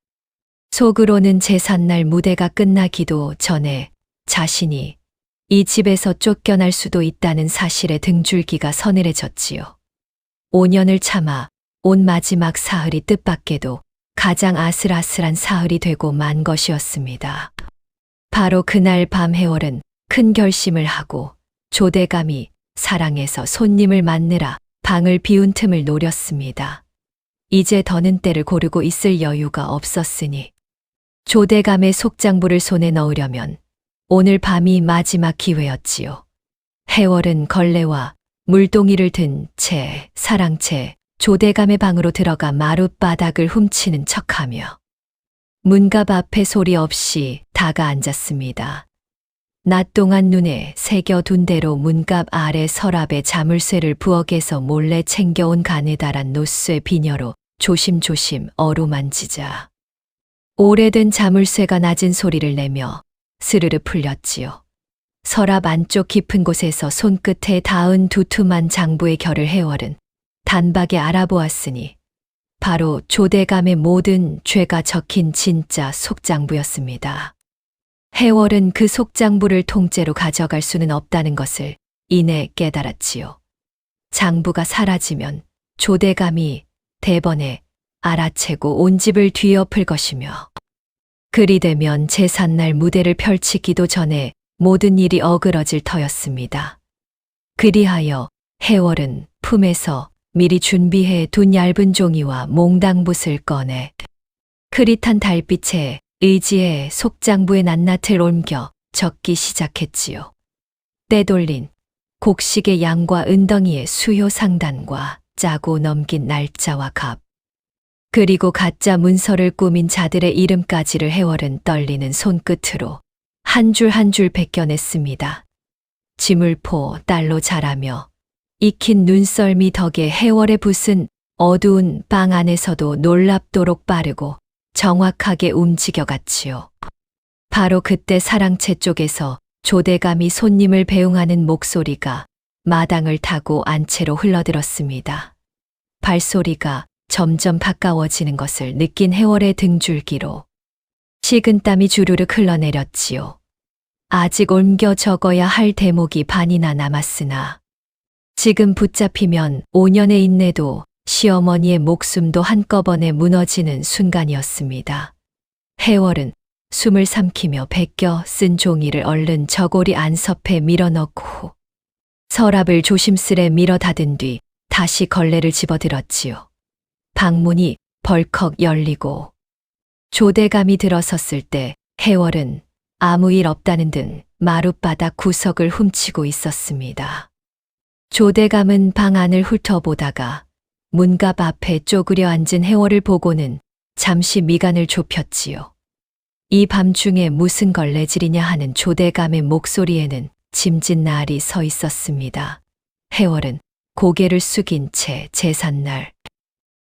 C: 속으로는 제삿날 무대가 끝나기도 전에 자신이 이 집에서 쫓겨날 수도 있다는 사실에 등줄기가 서늘해졌지요. 5년을 참아 온 마지막 사흘이 뜻밖에도 가장 아슬아슬한 사흘이 되고 만 것이었습니다. 바로 그날 밤 해월은 큰 결심을 하고 조대감이 사랑해서 손님을 맞느라 방을 비운 틈을 노렸습니다. 이제 더는 때를 고르고 있을 여유가 없었으니 조대감의 속장부를 손에 넣으려면 오늘 밤이 마지막 기회였지요. 해월은 걸레와 물동이를 든 채 사랑채 조대감의 방으로 들어가 마룻바닥을 훔치는 척하며 문갑 앞에 소리 없이 다가 앉았습니다. 낮 동안 눈에 새겨둔 대로 문갑 아래 서랍에 자물쇠를 부엌에서 몰래 챙겨온 가느다란 노쇠 비녀로 조심조심 어루만지자 오래된 자물쇠가 낮은 소리를 내며 스르르 풀렸지요. 서랍 안쪽 깊은 곳에서 손끝에 닿은 두툼한 장부의 결을 해월은 단박에 알아보았으니 바로 조대감의 모든 죄가 적힌 진짜 속장부였습니다. 해월은 그 속장부를 통째로 가져갈 수는 없다는 것을 이내 깨달았지요. 장부가 사라지면 조대감이 대번에 알아채고 온 집을 뒤엎을 것이며 그리 되면 제삿날 무대를 펼치기도 전에 모든 일이 어그러질 터였습니다. 그리하여 해월은 품에서 미리 준비해 둔 얇은 종이와 몽당붓을 꺼내 흐릿한 달빛에 의지에 속장부의 낱낱을 옮겨 적기 시작했지요. 때돌린 곡식의 양과 은덩이의 수요 상단과 짜고 넘긴 날짜와 값, 그리고 가짜 문서를 꾸민 자들의 이름까지를 해월은 떨리는 손끝으로 한 줄 한 줄 베껴냈습니다. 지물포 딸로 자라며 익힌 눈썰미 덕에 해월의 붓은 어두운 방 안에서도 놀랍도록 빠르고 정확하게 움직여갔지요. 바로 그때 사랑채 쪽에서 조대감이 손님을 배웅하는 목소리가 마당을 타고 안채로 흘러들었습니다. 발소리가 점점 가까워지는 것을 느낀 해월의 등줄기로 식은땀이 주르륵 흘러내렸지요. 아직 옮겨 적어야 할 대목이 반이나 남았으나 지금 붙잡히면 5년의 인내도 시어머니의 목숨도 한꺼번에 무너지는 순간이었습니다. 해월은 숨을 삼키며 베껴 쓴 종이를 얼른 저고리 안섭에 밀어넣고 서랍을 조심스레 밀어 닫은 뒤 다시 걸레를 집어들었지요. 방문이 벌컥 열리고 조대감이 들어섰을 때 해월은 아무 일 없다는 등 마룻바닥 구석을 훔치고 있었습니다. 조대감은 방 안을 훑어보다가 문갑 앞에 쪼그려 앉은 해월을 보고는 잠시 미간을 좁혔지요. 이 밤중에 무슨 걸레질이냐 하는 조대감의 목소리에는 짐짓 날이 서 있었습니다. 해월은 고개를 숙인 채 제삿날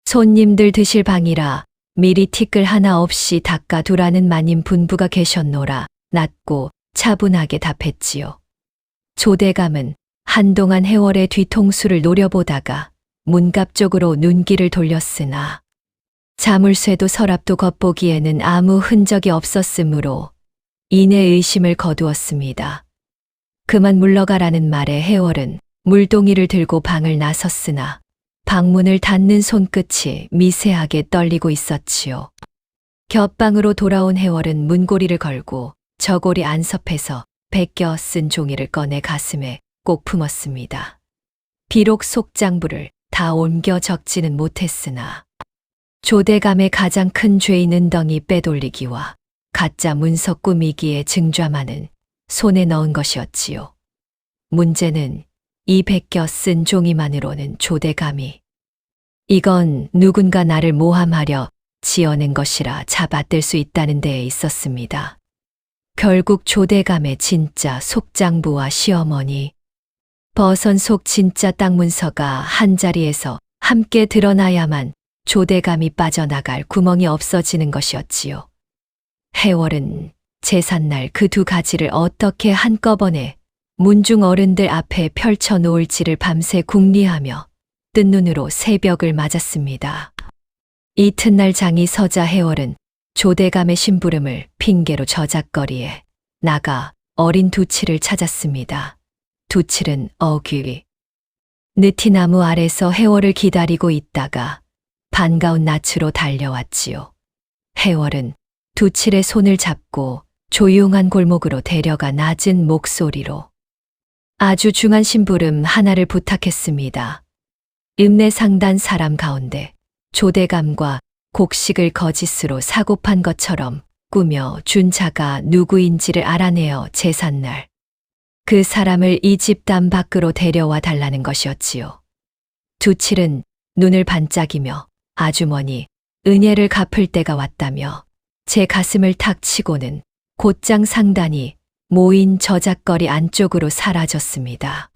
C: 손님들 드실 방이라 미리 티끌 하나 없이 닦아두라는 마님 분부가 계셨노라 낮고 차분하게 답했지요. 조대감은 한동안 해월의 뒤통수를 노려보다가 문갑 쪽으로 눈길을 돌렸으나 자물쇠도 서랍도 겉보기에는 아무 흔적이 없었으므로 이내 의심을 거두었습니다. 그만 물러가라는 말에 해월은 물동이를 들고 방을 나섰으나 방문을 닫는 손끝이 미세하게 떨리고 있었지요. 곁방으로 돌아온 해월은 문고리를 걸고 저고리 안섭에서 베껴 쓴 종이를 꺼내 가슴에 꼭 품었습니다. 비록 속장부를 다 옮겨 적지는 못했으나 조대감의 가장 큰 죄인 은덩이 빼돌리기와 가짜 문서 꾸미기에 증좌만은 손에 넣은 것이었지요. 문제는 이 베껴 쓴 종이만으로는 조대감이 이건 누군가 나를 모함하려 지어낸 것이라 잡아들 수 있다는 데에 있었습니다. 결국 조대감의 진짜 속장부와 시어머니, 버선 속 진짜 땅 문서가 한자리에서 함께 드러나야만 조대감이 빠져나갈 구멍이 없어지는 것이었지요. 해월은 제삿날 그 두 가지를 어떻게 한꺼번에 문중 어른들 앞에 펼쳐 놓을지를 밤새 궁리하며 뜬 눈으로 새벽을 맞았습니다. 이튿날 장이 서자 해월은 조대감의 심부름을 핑계로 저작거리에 나가 어린 두치를 찾았습니다. 두칠은 어귀 느티나무 아래서 해월을 기다리고 있다가 반가운 낯으로 달려왔지요. 해월은 두칠의 손을 잡고 조용한 골목으로 데려가 낮은 목소리로 아주 중한 심부름 하나를 부탁했습니다. 읍내 상단 사람 가운데 조대감과 곡식을 거짓으로 사고 판 것처럼 꾸며 준 자가 누구인지를 알아내어 제삿날 그 사람을 이 집단 밖으로 데려와 달라는 것이었지요. 두칠은 눈을 반짝이며 아주머니 은혜를 갚을 때가 왔다며 제 가슴을 탁 치고는 곧장 상단이 모인 저작거리 안쪽으로 사라졌습니다.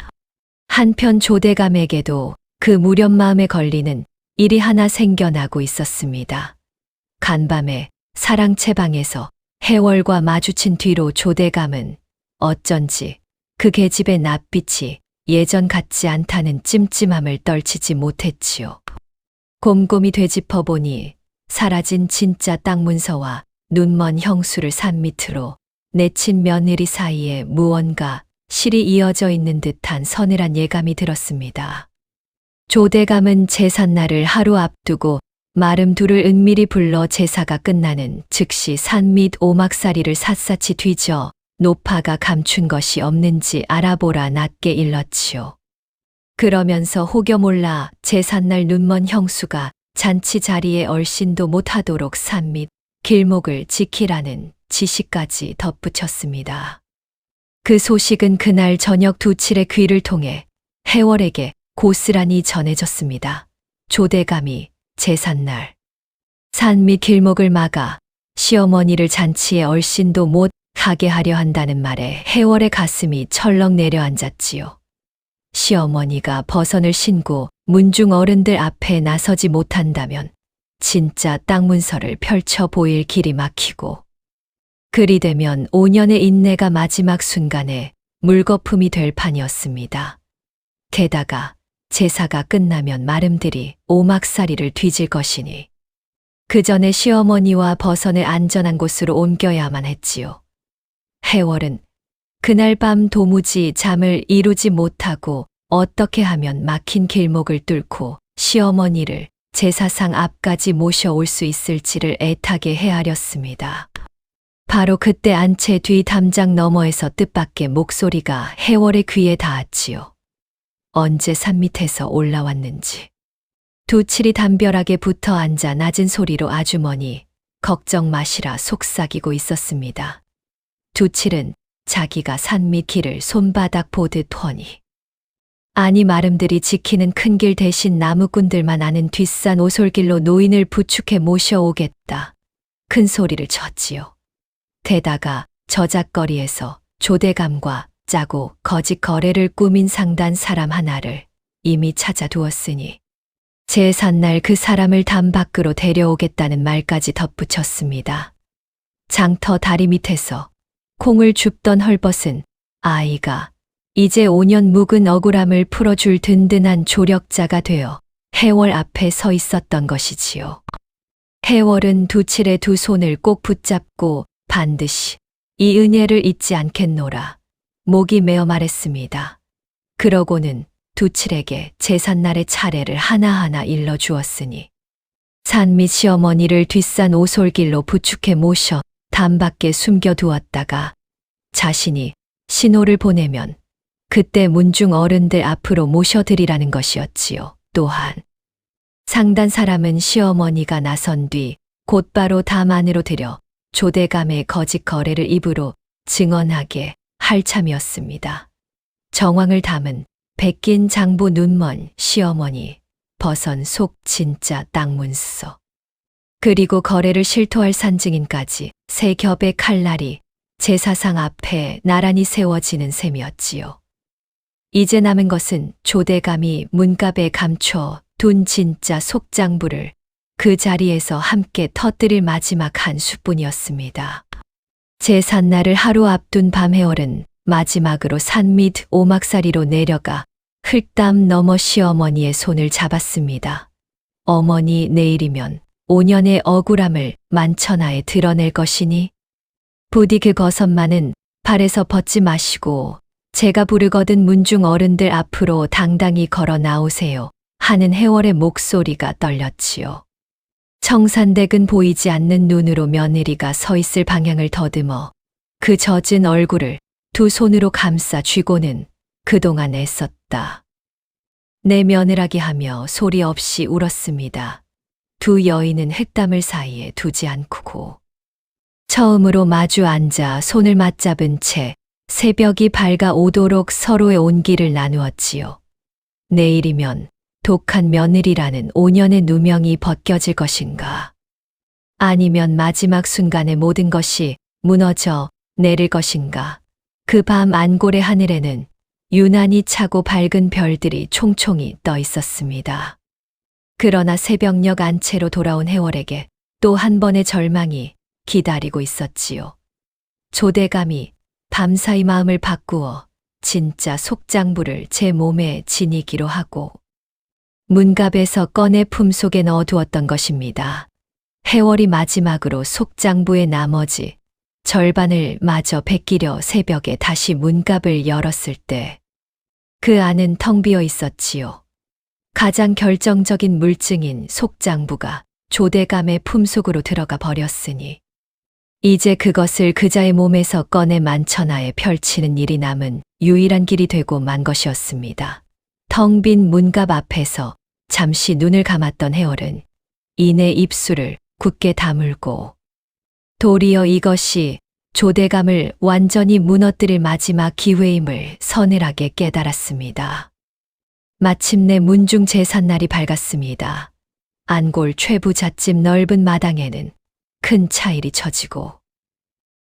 C: 한편 조대감에게도 그 무렵 마음에 걸리는 일이 하나 생겨나고 있었습니다. 간밤에 사랑채 방에서 해월과 마주친 뒤로 조대감은 어쩐지 그 계집의 낯빛이 예전 같지 않다는 찜찜함을 떨치지 못했지요. 곰곰이 되짚어 보니 사라진 진짜 땅 문서와 눈먼 형수를 산 밑으로 내친 며느리 사이에 무언가 실이 이어져 있는 듯한 서늘한 예감이 들었습니다. 조대감은 제삿날을 하루 앞두고 마름 둘을 은밀히 불러 제사가 끝나는 즉시 산 밑 오막살이를 샅샅이 뒤져 노파가 감춘 것이 없는지 알아보라 낮게 일렀지요. 그러면서 혹여 몰라 제삿날 눈먼 형수가 잔치 자리에 얼씬도 못하도록 산 밑 길목을 지키라는 지시까지 덧붙였습니다. 그 소식은 그날 저녁 두칠의 귀를 통해 해월에게 고스란히 전해졌습니다. 조대감이 제삿날 산 밑 길목을 막아 시어머니를 잔치에 얼씬도 못 가게 하려 한다는 말에 해월의 가슴이 철렁 내려앉았지요. 시어머니가 버선을 신고 문중 어른들 앞에 나서지 못한다면 진짜 땅 문서를 펼쳐 보일 길이 막히고 그리 되면 5년의 인내가 마지막 순간에 물거품이 될 판이었습니다. 게다가 제사가 끝나면 마름들이 오막살이를 뒤질 것이니 그 전에 시어머니와 버선을 안전한 곳으로 옮겨야만 했지요. 해월은 그날 밤 도무지 잠을 이루지 못하고 어떻게 하면 막힌 길목을 뚫고 시어머니를 제사상 앞까지 모셔올 수 있을지를 애타게 헤아렸습니다. 바로 그때 안채 뒤 담장 너머에서 뜻밖의 목소리가 해월의 귀에 닿았지요. 언제 산 밑에서 올라왔는지. 두칠이 담벼락에 붙어 앉아 낮은 소리로 아주머니, 걱정 마시라 속삭이고 있었습니다. 두칠은 자기가 산 밑 길을 손바닥 보듯 훤히. 아니 마름들이 지키는 큰 길 대신 나무꾼들만 아는 뒷산 오솔길로 노인을 부축해 모셔오겠다. 큰 소리를 쳤지요. 게다가 저작거리에서 조대감과 짜고 거짓 거래를 꾸민 상단 사람 하나를 이미 찾아두었으니 제삿날 그 사람을 담 밖으로 데려오겠다는 말까지 덧붙였습니다. 장터 다리 밑에서 콩을 줍던 헐벗은 아이가 이제 5년 묵은 억울함을 풀어줄 든든한 조력자가 되어 해월 앞에 서 있었던 것이지요. 해월은 두칠의 두 손을 꼭 붙잡고 반드시 이 은혜를 잊지 않겠노라 목이 메어 말했습니다. 그러고는 두칠에게 제삿날의 차례를 하나하나 일러주었으니 산 밑 시어머니를 뒷산 오솔길로 부축해 모셔 담 밖에 숨겨두었다가 자신이 신호를 보내면 그때 문중 어른들 앞으로 모셔드리라는 것이었지요. 또한 상단 사람은 시어머니가 나선 뒤 곧바로 담 안으로 들여 조대감의 거짓 거래를 입으로 증언하게 할 참이었습니다. 정황을 담은 베낀 장부 눈먼 시어머니, 버선 속 진짜 땅 문서. 그리고 거래를 실토할 산증인까지 세 겹의 칼날이 제사상 앞에 나란히 세워지는 셈이었지요. 이제 남은 것은 조대감이 문갑에 감춰 둔 진짜 속장부를 그 자리에서 함께 터뜨릴 마지막 한 수뿐이었습니다. 제삿날을 하루 앞둔 밤해월은 마지막으로 산 밑 오막살이로 내려가 흙담 너머 시어머니의 손을 잡았습니다. 어머니 내일이면 5년의 억울함을 만천하에 드러낼 것이니 부디 그 거선만은 발에서 벗지 마시고 제가 부르거든 문중 어른들 앞으로 당당히 걸어 나오세요 하는 해월의 목소리가 떨렸지요. 청산댁은 보이지 않는 눈으로 며느리가 서 있을 방향을 더듬어 그 젖은 얼굴을 두 손으로 감싸 쥐고는 그동안 애썼다. 내 며느라기 하며 소리 없이 울었습니다. 두 여인은 흙담을 사이에 두지 않고 처음으로 마주 앉아 손을 맞잡은 채 새벽이 밝아 오도록 서로의 온기를 나누었지요. 내일이면 독한 며느리라는 5년의 누명이 벗겨질 것인가? 아니면 마지막 순간에 모든 것이 무너져 내릴 것인가? 그 밤 안골의 하늘에는 유난히 차고 밝은 별들이 총총히 떠 있었습니다. 그러나 새벽녘 안채로 돌아온 해월에게 또 한 번의 절망이 기다리고 있었지요. 조대감이 밤사이 마음을 바꾸어 진짜 속장부를 제 몸에 지니기로 하고 문갑에서 꺼내 품속에 넣어두었던 것입니다. 해월이 마지막으로 속장부의 나머지 절반을 마저 베끼려 새벽에 다시 문갑을 열었을 때 그 안은 텅 비어 있었지요. 가장 결정적인 물증인 속장부가 조대감의 품속으로 들어가 버렸으니 이제 그것을 그자의 몸에서 꺼내 만천하에 펼치는 일이 남은 유일한 길이 되고 만 것이었습니다. 텅 빈 문갑 앞에서 잠시 눈을 감았던 해월은 이내 입술을 굳게 다물고 도리어 이것이 조대감을 완전히 무너뜨릴 마지막 기회임을 서늘하게 깨달았습니다. 마침내 문중 제삿날이 밝았습니다. 안골 최부잣집 넓은 마당에는 큰 차일이 쳐지고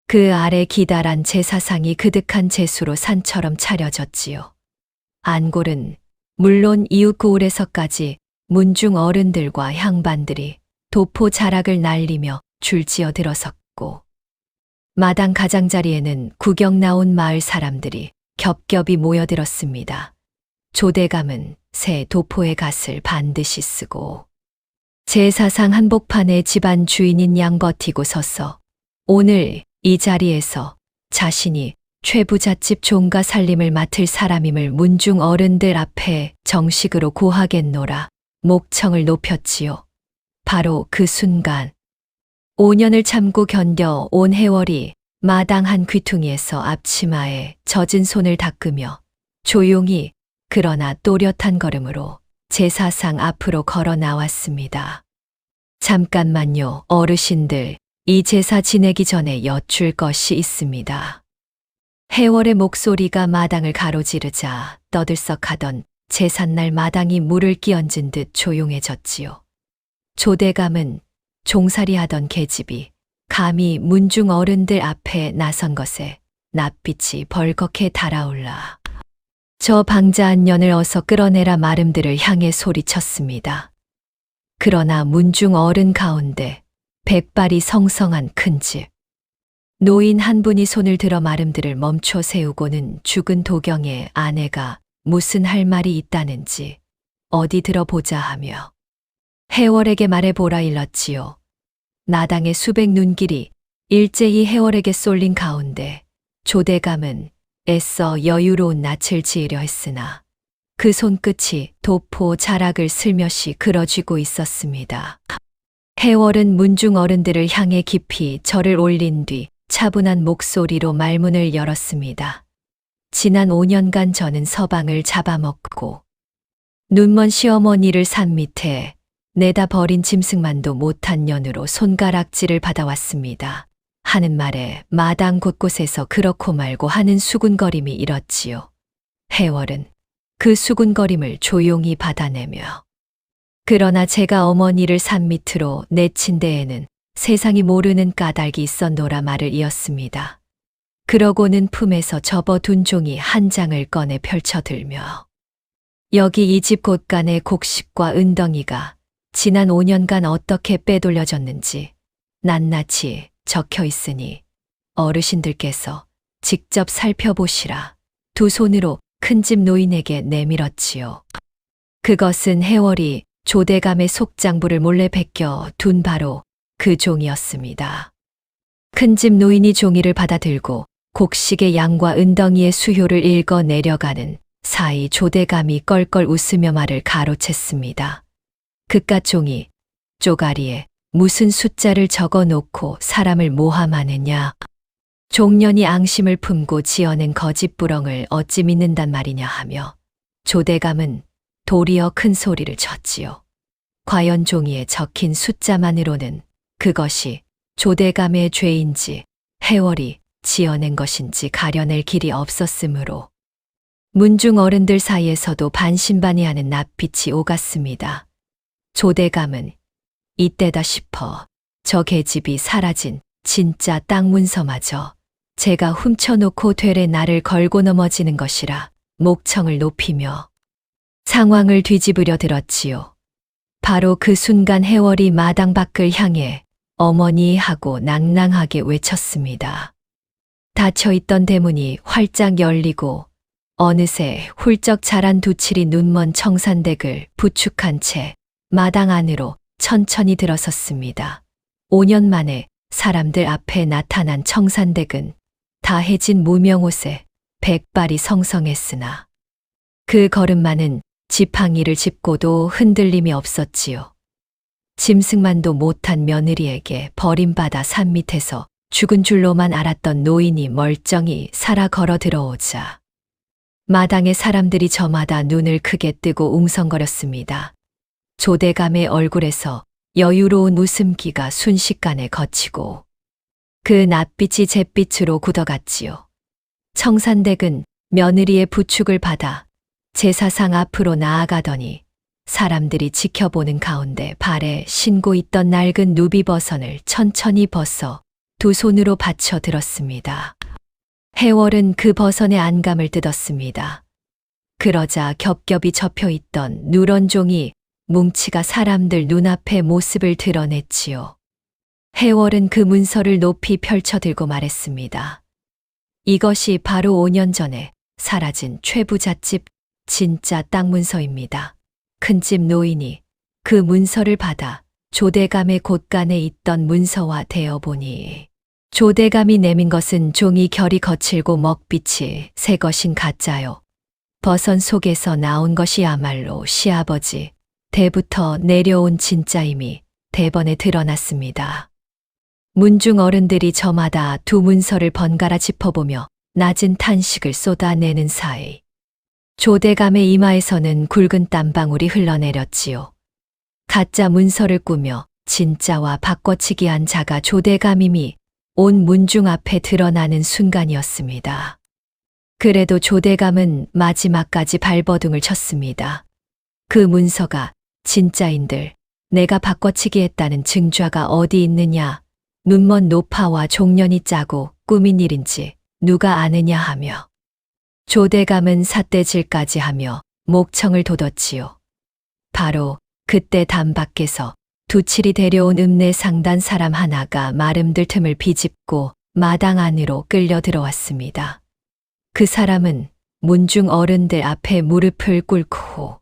C: 그 아래 기다란 제사상이 그득한 제수로 산처럼 차려졌지요. 안골은 물론 이웃 고을에서까지 문중 어른들과 향반들이 도포 자락을 날리며 줄지어 들어섰고 마당 가장자리에는 구경 나온 마을 사람들이 겹겹이 모여들었습니다. 조대감은 새 도포의 갓을 반드시 쓰고 제사상 한복판에 집안 주인인 양 버티고 서서 오늘 이 자리에서 자신이 최부잣집 종가 살림을 맡을 사람임을 문중 어른들 앞에 정식으로 고하겠노라 목청을 높였지요. 바로 그 순간 5년을 참고 견뎌 온 해월이 마당 한 귀퉁이에서 앞치마에 젖은 손을 닦으며 조용히 그러나 또렷한 걸음으로 제사상 앞으로 걸어 나왔습니다. 잠깐만요, 어르신들. 이 제사 지내기 전에 여쭐 것이 있습니다. 해월의 목소리가 마당을 가로지르자 떠들썩하던 제삿날 마당이 물을 끼얹은 듯 조용해졌지요. 조대감은 종살이 하던 계집이 감히 문중 어른들 앞에 나선 것에 낯빛이 벌겋게 달아올라 저 방자한 년을 어서 끌어내라 마름들을 향해 소리쳤습니다. 그러나 문중 어른 가운데 백발이 성성한 큰 집. 노인 한 분이 손을 들어 마름들을 멈춰 세우고는 죽은 도경의 아내가 무슨 할 말이 있다는지 어디 들어보자 하며 해월에게 말해보라 일렀지요. 나당의 수백 눈길이 일제히 해월에게 쏠린 가운데 조대감은 애써 여유로운 낯을 지으려 했으나 그 손끝이 도포 자락을 슬며시 그려쥐고 있었습니다. 해월은 문중 어른들을 향해 깊이 절을 올린 뒤 차분한 목소리로 말문을 열었습니다. 지난 5년간 저는 서방을 잡아먹고 눈먼 시어머니를 산 밑에 내다 버린 짐승만도 못한 년으로 손가락질을 받아왔습니다. 하는 말에 마당 곳곳에서 그렇고 말고 하는 수군거림이 일었지요. 해월은 그 수군거림을 조용히 받아내며 그러나 제가 어머니를 산 밑으로 내친 데에는 세상이 모르는 까닭이 있었노라 말을 이었습니다. 그러고는 품에서 접어둔 종이 한 장을 꺼내 펼쳐들며 여기 이 집 곳간의 곡식과 은덩이가 지난 5년간 어떻게 빼돌려졌는지 낱낱이 적혀 있으니 어르신들께서 직접 살펴보시라. 두 손으로 큰집 노인에게 내밀었지요. 그것은 해월이 조대감의 속장부를 몰래 베껴 둔 바로 그 종이었습니다. 큰집 노인이 종이를 받아들고 곡식의 양과 은덩이의 수효를 읽어 내려가는 사이 조대감이 껄껄 웃으며 말을 가로챘습니다. 그깟 종이 쪼가리에 무슨 숫자를 적어 놓고 사람을 모함하느냐. 종년이 앙심을 품고 지어낸 거짓부렁을 어찌 믿는단 말이냐 하며 조대감은 도리어 큰 소리를 쳤지요. 과연 종이에 적힌 숫자만으로는 그것이 조대감의 죄인지 해월이 지어낸 것인지 가려낼 길이 없었으므로 문중 어른들 사이에서도 반신반의하는 낯빛이 오갔습니다. 조대감은 이때다 싶어 저 계집이 사라진 진짜 땅 문서마저 제가 훔쳐놓고 되레 나를 걸고 넘어지는 것이라 목청을 높이며 상황을 뒤집으려 들었지요. 바로 그 순간 해월이 마당 밖을 향해 어머니 하고 낭낭하게 외쳤습니다. 닫혀있던 대문이 활짝 열리고 어느새 훌쩍 자란 두칠이 눈먼 청산댁을 부축한 채 마당 안으로 천천히 들어섰습니다. 5년 만에 사람들 앞에 나타난 청산댁은 다해진 무명옷에 백발이 성성했으나 그 걸음만은 지팡이를 짚고도 흔들림이 없었지요. 짐승만도 못한 며느리에게 버림받아 산 밑에서 죽은 줄로만 알았던 노인이 멀쩡히 살아 걸어 들어오자 마당의 사람들이 저마다 눈을 크게 뜨고 웅성거렸습니다. 조대감의 얼굴에서 여유로운 웃음기가 순식간에 걷히고 그 낯빛이 잿빛으로 굳어갔지요. 청산댁은 며느리의 부축을 받아 제사상 앞으로 나아가더니 사람들이 지켜보는 가운데 발에 신고 있던 낡은 누비버선을 천천히 벗어 두 손으로 받쳐 들었습니다. 해월은 그 버선의 안감을 뜯었습니다. 그러자 겹겹이 접혀 있던 누런 종이 뭉치가 사람들 눈앞에 모습을 드러냈지요. 해월은 그 문서를 높이 펼쳐 들고 말했습니다. 이것이 바로 5년 전에 사라진 최부잣집 진짜 땅 문서입니다. 큰집 노인이 그 문서를 받아 조대감의 곳간에 있던 문서와 대어보니 조대감이 내민 것은 종이 결이 거칠고 먹빛이 새 것인 가짜요. 버선 속에서 나온 것이야말로 시아버지 대부터 내려온 진짜임이 대번에 드러났습니다. 문중 어른들이 저마다 두 문서를 번갈아 짚어보며 낮은 탄식을 쏟아내는 사이 조대감의 이마에서는 굵은 땀방울이 흘러내렸지요. 가짜 문서를 꾸며 진짜와 바꿔치기한 자가 조대감임이 온 문중 앞에 드러나는 순간이었습니다. 그래도 조대감은 마지막까지 발버둥을 쳤습니다. 그 문서가 진짜인들 내가 바꿔치기 했다는 증좌가 어디 있느냐, 눈먼 노파와 종년이 짜고 꾸민 일인지 누가 아느냐 하며 조대감은 삿대질까지 하며 목청을 돋웠지요. 바로 그때 담 밖에서 두칠이 데려온 읍내 상단 사람 하나가 마름들 틈을 비집고 마당 안으로 끌려 들어왔습니다. 그 사람은 문중 어른들 앞에 무릎을 꿇고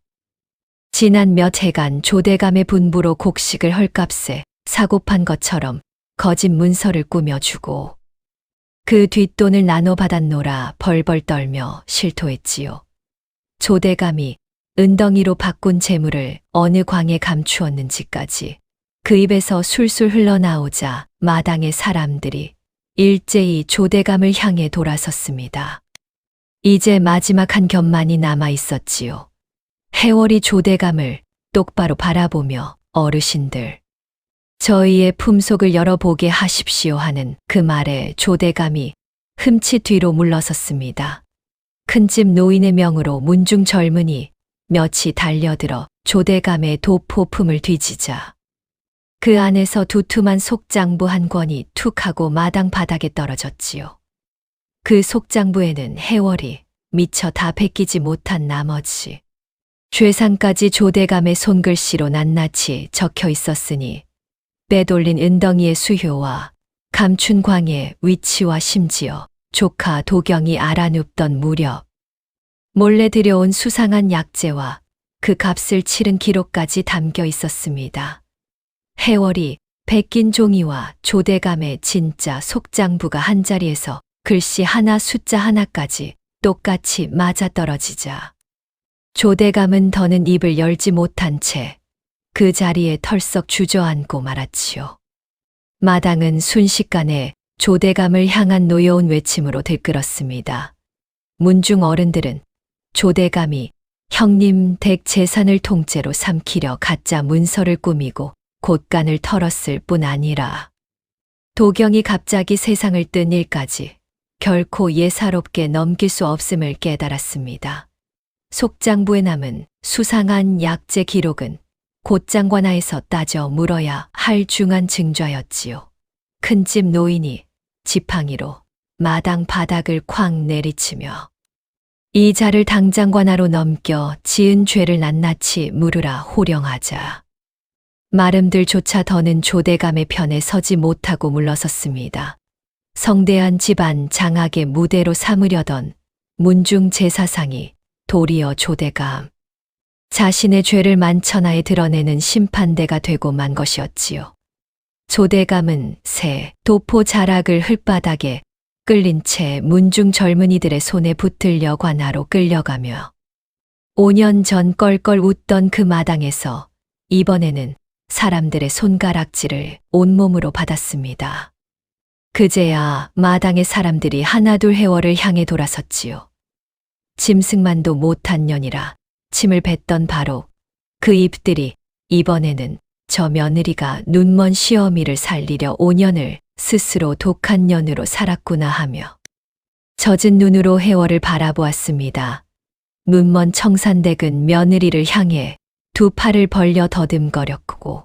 C: 지난 몇 해간 조대감의 분부로 곡식을 헐값에 사고판 것처럼 거짓 문서를 꾸며주고 그 뒷돈을 나눠 받았노라 벌벌 떨며 실토했지요. 조대감이 은덩이로 바꾼 재물을 어느 광에 감추었는지까지 그 입에서 술술 흘러나오자 마당의 사람들이 일제히 조대감을 향해 돌아섰습니다. 이제 마지막 한 겹만이 남아 있었지요. 해월이 조대감을 똑바로 바라보며 어르신들, 저희의 품속을 열어보게 하십시오 하는 그 말에 조대감이 흠칫 뒤로 물러섰습니다. 큰집 노인의 명으로 문중 젊은이 몇이 달려들어 조대감의 도포품을 뒤지자 그 안에서 두툼한 속장부 한 권이 툭 하고 마당 바닥에 떨어졌지요. 그 속장부에는 해월이 미처 다 베끼지 못한 나머지 죄상까지 조대감의 손글씨로 낱낱이 적혀 있었으니 빼돌린 은덩이의 수효와 감춘 광의 위치와 심지어 조카 도경이 알아눕던 무렵 몰래 들여온 수상한 약재와 그 값을 치른 기록까지 담겨 있었습니다. 해월이 베낀 종이와 조대감의 진짜 속장부가 한자리에서 글씨 하나 숫자 하나까지 똑같이 맞아떨어지자 조대감은 더는 입을 열지 못한 채 그 자리에 털썩 주저앉고 말았지요. 마당은 순식간에 조대감을 향한 노여운 외침으로 들끓었습니다. 문중 어른들은 조대감이 형님 댁 재산을 통째로 삼키려 가짜 문서를 꾸미고 곳간을 털었을 뿐 아니라 도경이 갑자기 세상을 뜬 일까지 결코 예사롭게 넘길 수 없음을 깨달았습니다. 속장부에 남은 수상한 약재 기록은 곧장관하에서 따져 물어야 할 중한 증좌였지요. 큰 집 노인이 지팡이로 마당 바닥을 쾅 내리치며 이 자를 당장관하로 넘겨 지은 죄를 낱낱이 물으라 호령하자. 마름들조차 더는 조대감의 편에 서지 못하고 물러섰습니다. 성대한 집안 장악의 무대로 삼으려던 문중 제사상이 도리어 조대감 자신의 죄를 만천하에 드러내는 심판대가 되고 만 것이었지요. 조대감은 새 도포 자락을 흙바닥에 끌린 채 문중 젊은이들의 손에 붙들려 관하로 끌려가며 5년 전 껄껄 웃던 그 마당에서 이번에는 사람들의 손가락질을 온몸으로 받았습니다. 그제야 마당의 사람들이 하나둘 해월을 향해 돌아섰지요. 짐승만도 못한 년이라 침을 뱉던 바로 그 입들이 이번에는 저 며느리가 눈먼 시어미를 살리려 5년을 스스로 독한 년으로 살았구나 하며 젖은 눈으로 해월을 바라보았습니다. 눈먼 청산댁은 며느리를 향해 두 팔을 벌려 더듬거렸고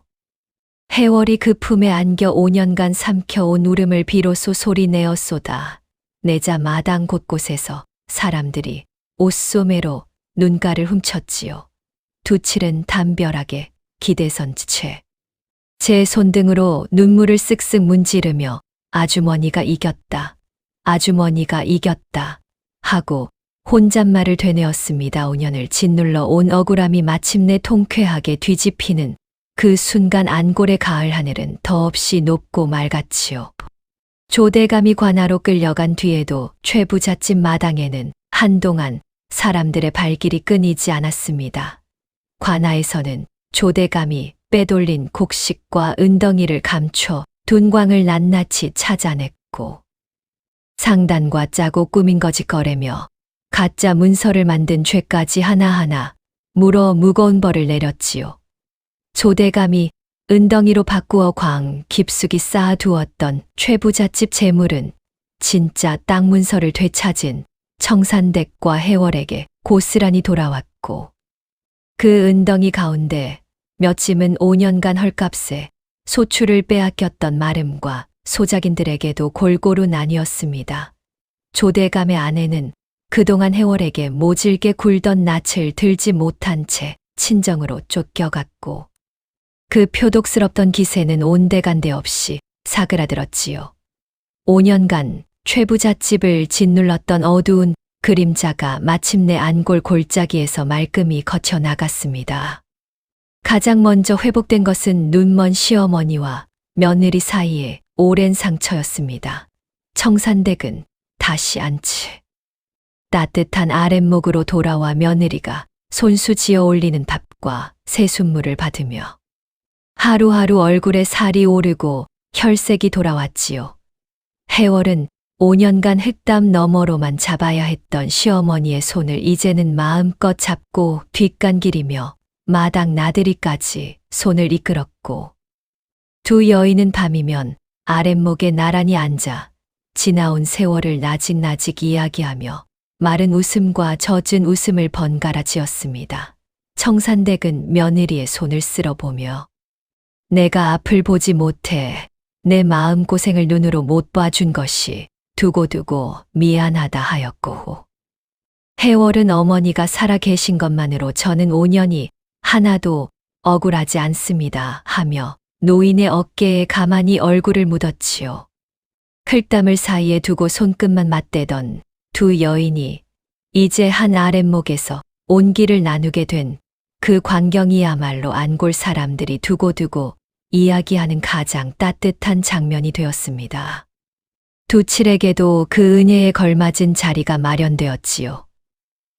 C: 해월이 그 품에 안겨 5년간 삼켜온 울음을 비로소 소리내었소다. 내자 마당 곳곳에서 사람들이 옷소매로 눈가를 훔쳤지요. 두칠은 담벼락에 기대선 채 제 손등으로 눈물을 쓱쓱 문지르며 아주머니가 이겼다. 아주머니가 이겼다. 하고 혼잣말을 되뇌었습니다. 5년을 짓눌러 온 억울함이 마침내 통쾌하게 뒤집히는 그 순간 안골의 가을 하늘은 더없이 높고 맑았지요. 조대감이 관하로 끌려간 뒤에도 최부잣집 마당에는 한동안 사람들의 발길이 끊이지 않았습니다. 관하에서는 조대감이 빼돌린 곡식과 은덩이를 감춰 둔광을 낱낱이 찾아냈고 상단과 짜고 꾸민 거짓거래며 가짜 문서를 만든 죄까지 하나하나 물어 무거운 벌을 내렸지요. 조대감이 은덩이로 바꾸어 광 깊숙이 쌓아두었던 최부잣집 재물은 진짜 땅 문서를 되찾은 청산댁과 해월에게 고스란히 돌아왔고 그 은덩이 가운데 몇 짐은 5년간 헐값에 소출을 빼앗겼던 마름과 소작인들에게도 골고루 나뉘었습니다. 조대감의 아내는 그동안 해월에게 모질게 굴던 낯을 들지 못한 채 친정으로 쫓겨갔고 그 표독스럽던 기세는 온데간데 없이 사그라들었지요. 5년간 최부잣집을 짓눌렀던 어두운 그림자가 마침내 안골 골짜기에서 말끔히 거쳐 나갔습니다. 가장 먼저 회복된 것은 눈먼 시어머니와 며느리 사이에 오랜 상처였습니다. 청산댁은 다시 안치 따뜻한 아랫목으로 돌아와 며느리가 손수 지어 올리는 밥과 새순물을 받으며 하루하루 얼굴에 살이 오르고 혈색이 돌아왔지요. 해월은 5년간 흙담 너머로만 잡아야 했던 시어머니의 손을 이제는 마음껏 잡고 뒷간길이며 마당 나들이까지 손을 이끌었고 두 여인은 밤이면 아랫목에 나란히 앉아 지나온 세월을 나직나직 이야기하며 마른 웃음과 젖은 웃음을 번갈아 지었습니다. 청산댁은 며느리의 손을 쓸어보며 내가 앞을 보지 못해 내 마음고생을 눈으로 못 봐준 것이 두고두고 미안하다 하였고 해월은 어머니가 살아 계신 것만으로 저는 5년이 하나도 억울하지 않습니다 하며 노인의 어깨에 가만히 얼굴을 묻었지요. 클땀을 사이에 두고 손끝만 맞대던 두 여인이 이제 한 아랫목에서 온기를 나누게 된 그 광경이야말로 안골 사람들이 두고두고 이야기하는 가장 따뜻한 장면이 되었습니다. 두칠에게도 그 은혜에 걸맞은 자리가 마련되었지요.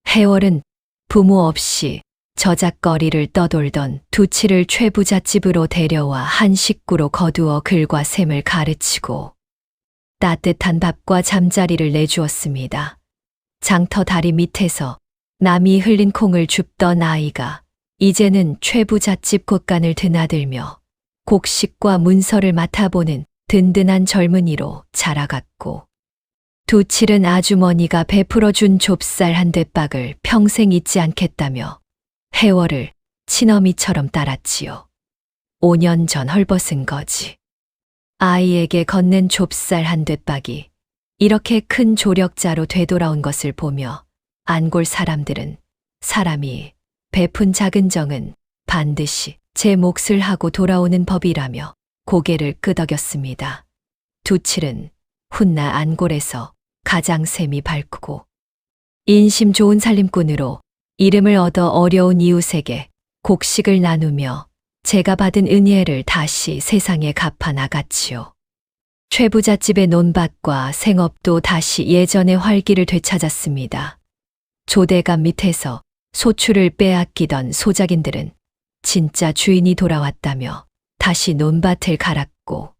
C: 해월은 부모 없이 저작거리를 떠돌던 두칠을 최부잣집으로 데려와 한 식구로 거두어 글과 셈을 가르치고 따뜻한 밥과 잠자리를 내주었습니다. 장터 다리 밑에서 남이 흘린 콩을 줍던 아이가 이제는 최부잣집 곳간을 드나들며 곡식과 문서를 맡아보는 든든한 젊은이로 자라갔고, 두칠은 아주머니가 베풀어준 좁쌀 한 대박을 평생 잊지 않겠다며 해월을 친어미처럼 따랐지요. 5년 전 헐벗은 거지. 아이에게 건넨 좁쌀 한 대박이 이렇게 큰 조력자로 되돌아온 것을 보며 안골 사람들은 사람이 베푼 작은 정은 반드시 제 몫을 하고 돌아오는 법이라며 고개를 끄덕였습니다. 두칠은 훗날 안골에서 가장 셈이 밝고 인심 좋은 살림꾼으로 이름을 얻어 어려운 이웃에게 곡식을 나누며 제가 받은 은혜를 다시 세상에 갚아 나갔지요. 최부잣집의 논밭과 생업도 다시 예전의 활기를 되찾았습니다. 조대감 밑에서 소출을 빼앗기던 소작인들은 진짜 주인이 돌아왔다며 다시 논밭을 갈았고,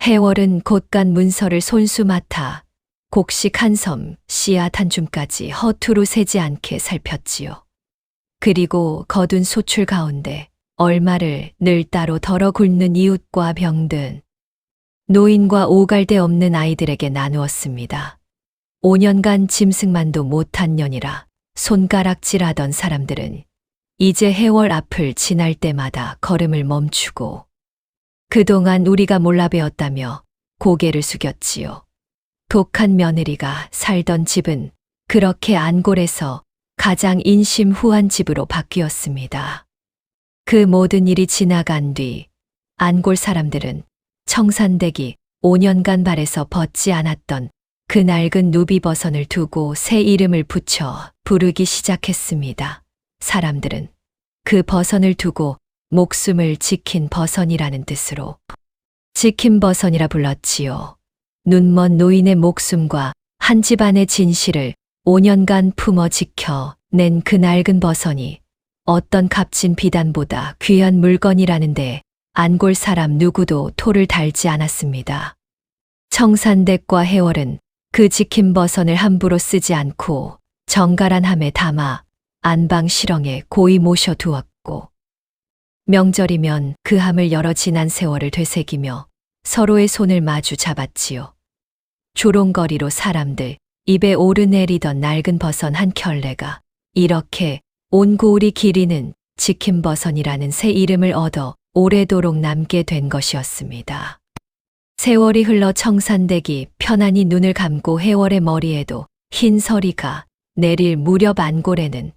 C: 해월은 곳간 문서를 손수 맡아 곡식 한 섬, 씨앗 한 줌까지 허투루 세지 않게 살폈지요. 그리고 거둔 소출 가운데 얼마를 늘 따로 덜어 굶는 이웃과 병든 노인과 오갈 데 없는 아이들에게 나누었습니다. 5년간 짐승만도 못한 년이라 손가락질하던 사람들은 이제 해월 앞을 지날 때마다 걸음을 멈추고 그동안 우리가 몰라 배웠다며 고개를 숙였지요. 독한 며느리가 살던 집은 그렇게 안골에서 가장 인심 후한 집으로 바뀌었습니다. 그 모든 일이 지나간 뒤 안골 사람들은 청산대기 5년간 발에서 벗지 않았던 그 낡은 누비버선을 두고 새 이름을 붙여 부르기 시작했습니다. 사람들은 그 버선을 두고 목숨을 지킨 버선이라는 뜻으로 지킨 버선이라 불렀지요. 눈먼 노인의 목숨과 한 집안의 진실을 5년간 품어 지켜 낸 그 낡은 버선이 어떤 값진 비단보다 귀한 물건이라는데 안골 사람 누구도 토를 달지 않았습니다. 청산댁과 해월은 그 지킨 버선을 함부로 쓰지 않고 정갈한 함에 담아 안방 실렁에 고이 모셔두었고, 명절이면 그 함을 여러 지난 세월을 되새기며 서로의 손을 마주 잡았지요. 조롱거리로 사람들 입에 오르내리던 낡은 버선 한 켤레가 이렇게 온 고을이 기리는 지킨 버선이라는 새 이름을 얻어 오래도록 남게 된 것이었습니다. 세월이 흘러 청산댁이 편안히 눈을 감고 해월의 머리에도 흰 서리가 내릴 무렵 안골에는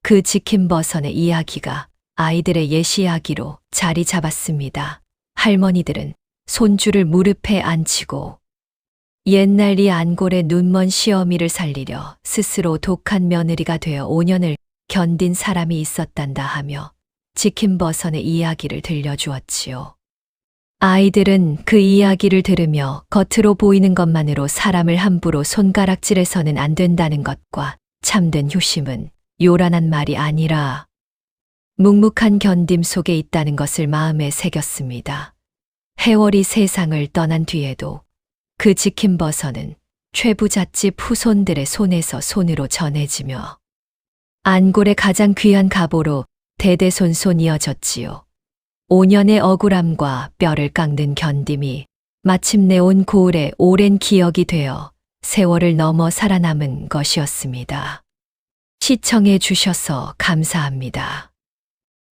C: 그 지킨 버선의 이야기가 아이들의 예시 이야기로 자리 잡았습니다. 할머니들은 손주를 무릎에 앉히고 옛날 이 안골의 눈먼 시어미를 살리려 스스로 독한 며느리가 되어 5년을 견딘 사람이 있었단다 하며 지킨 버선의 이야기를 들려주었지요. 아이들은 그 이야기를 들으며 겉으로 보이는 것만으로 사람을 함부로 손가락질해서는 안 된다는 것과 참된 효심은 요란한 말이 아니라 묵묵한 견딤 속에 있다는 것을 마음에 새겼습니다. 해월이 세상을 떠난 뒤에도 그 지킨 버선은 최부잣집 후손들의 손에서 손으로 전해지며 안골의 가장 귀한 가보로 대대손손 이어졌지요. 5년의 억울함과 뼈를 깎는 견딤이 마침내 온 고을의 오랜 기억이 되어 세월을 넘어 살아남은 것이었습니다. 시청해 주셔서 감사합니다.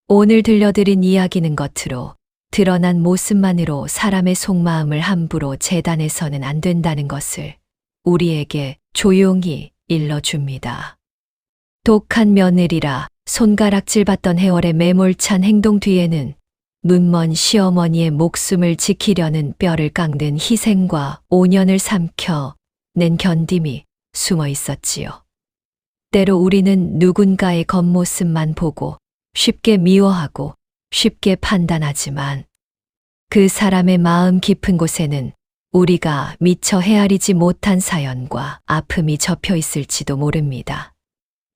C: 오늘 들려드린 이야기는 겉으로 드러난 모습만으로 사람의 속마음을 함부로 재단해서는 안 된다는 것을 우리에게 조용히 일러줍니다. 독한 며느리라 손가락질 받던 해월의 매몰찬 행동 뒤에는 눈먼 시어머니의 목숨을 지키려는 뼈를 깎는 희생과 5년을 삼켜 낸 견딤이 숨어 있었지요. 때로 우리는 누군가의 겉모습만 보고 쉽게 미워하고 쉽게 판단하지만 그 사람의 마음 깊은 곳에는 우리가 미처 헤아리지 못한 사연과 아픔이 접혀 있을지도 모릅니다.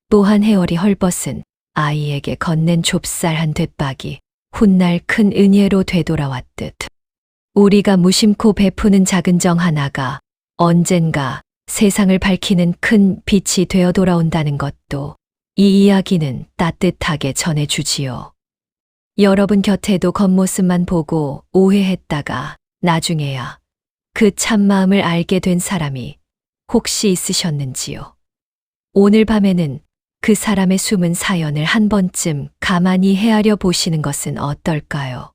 C: 또한 해월이 헐벗은 아이에게 건넨 좁쌀 한 대박이 훗날 큰 은혜로 되돌아왔듯 우리가 무심코 베푸는 작은 정 하나가 언젠가 세상을 밝히는 큰 빛이 되어 돌아온다는 것도 이 이야기는 따뜻하게 전해주지요. 여러분 곁에도 겉모습만 보고 오해했다가 나중에야 그 참마음을 알게 된 사람이 혹시 있으셨는지요? 오늘 밤에는 그 사람의 숨은 사연을 한 번쯤 가만히 헤아려 보시는 것은 어떨까요?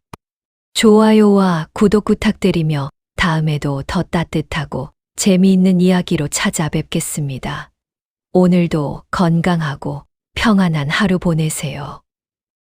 C: 좋아요와 구독 부탁드리며 다음에도 더 따뜻하고 재미있는 이야기로 찾아뵙겠습니다. 오늘도 건강하고 평안한 하루 보내세요.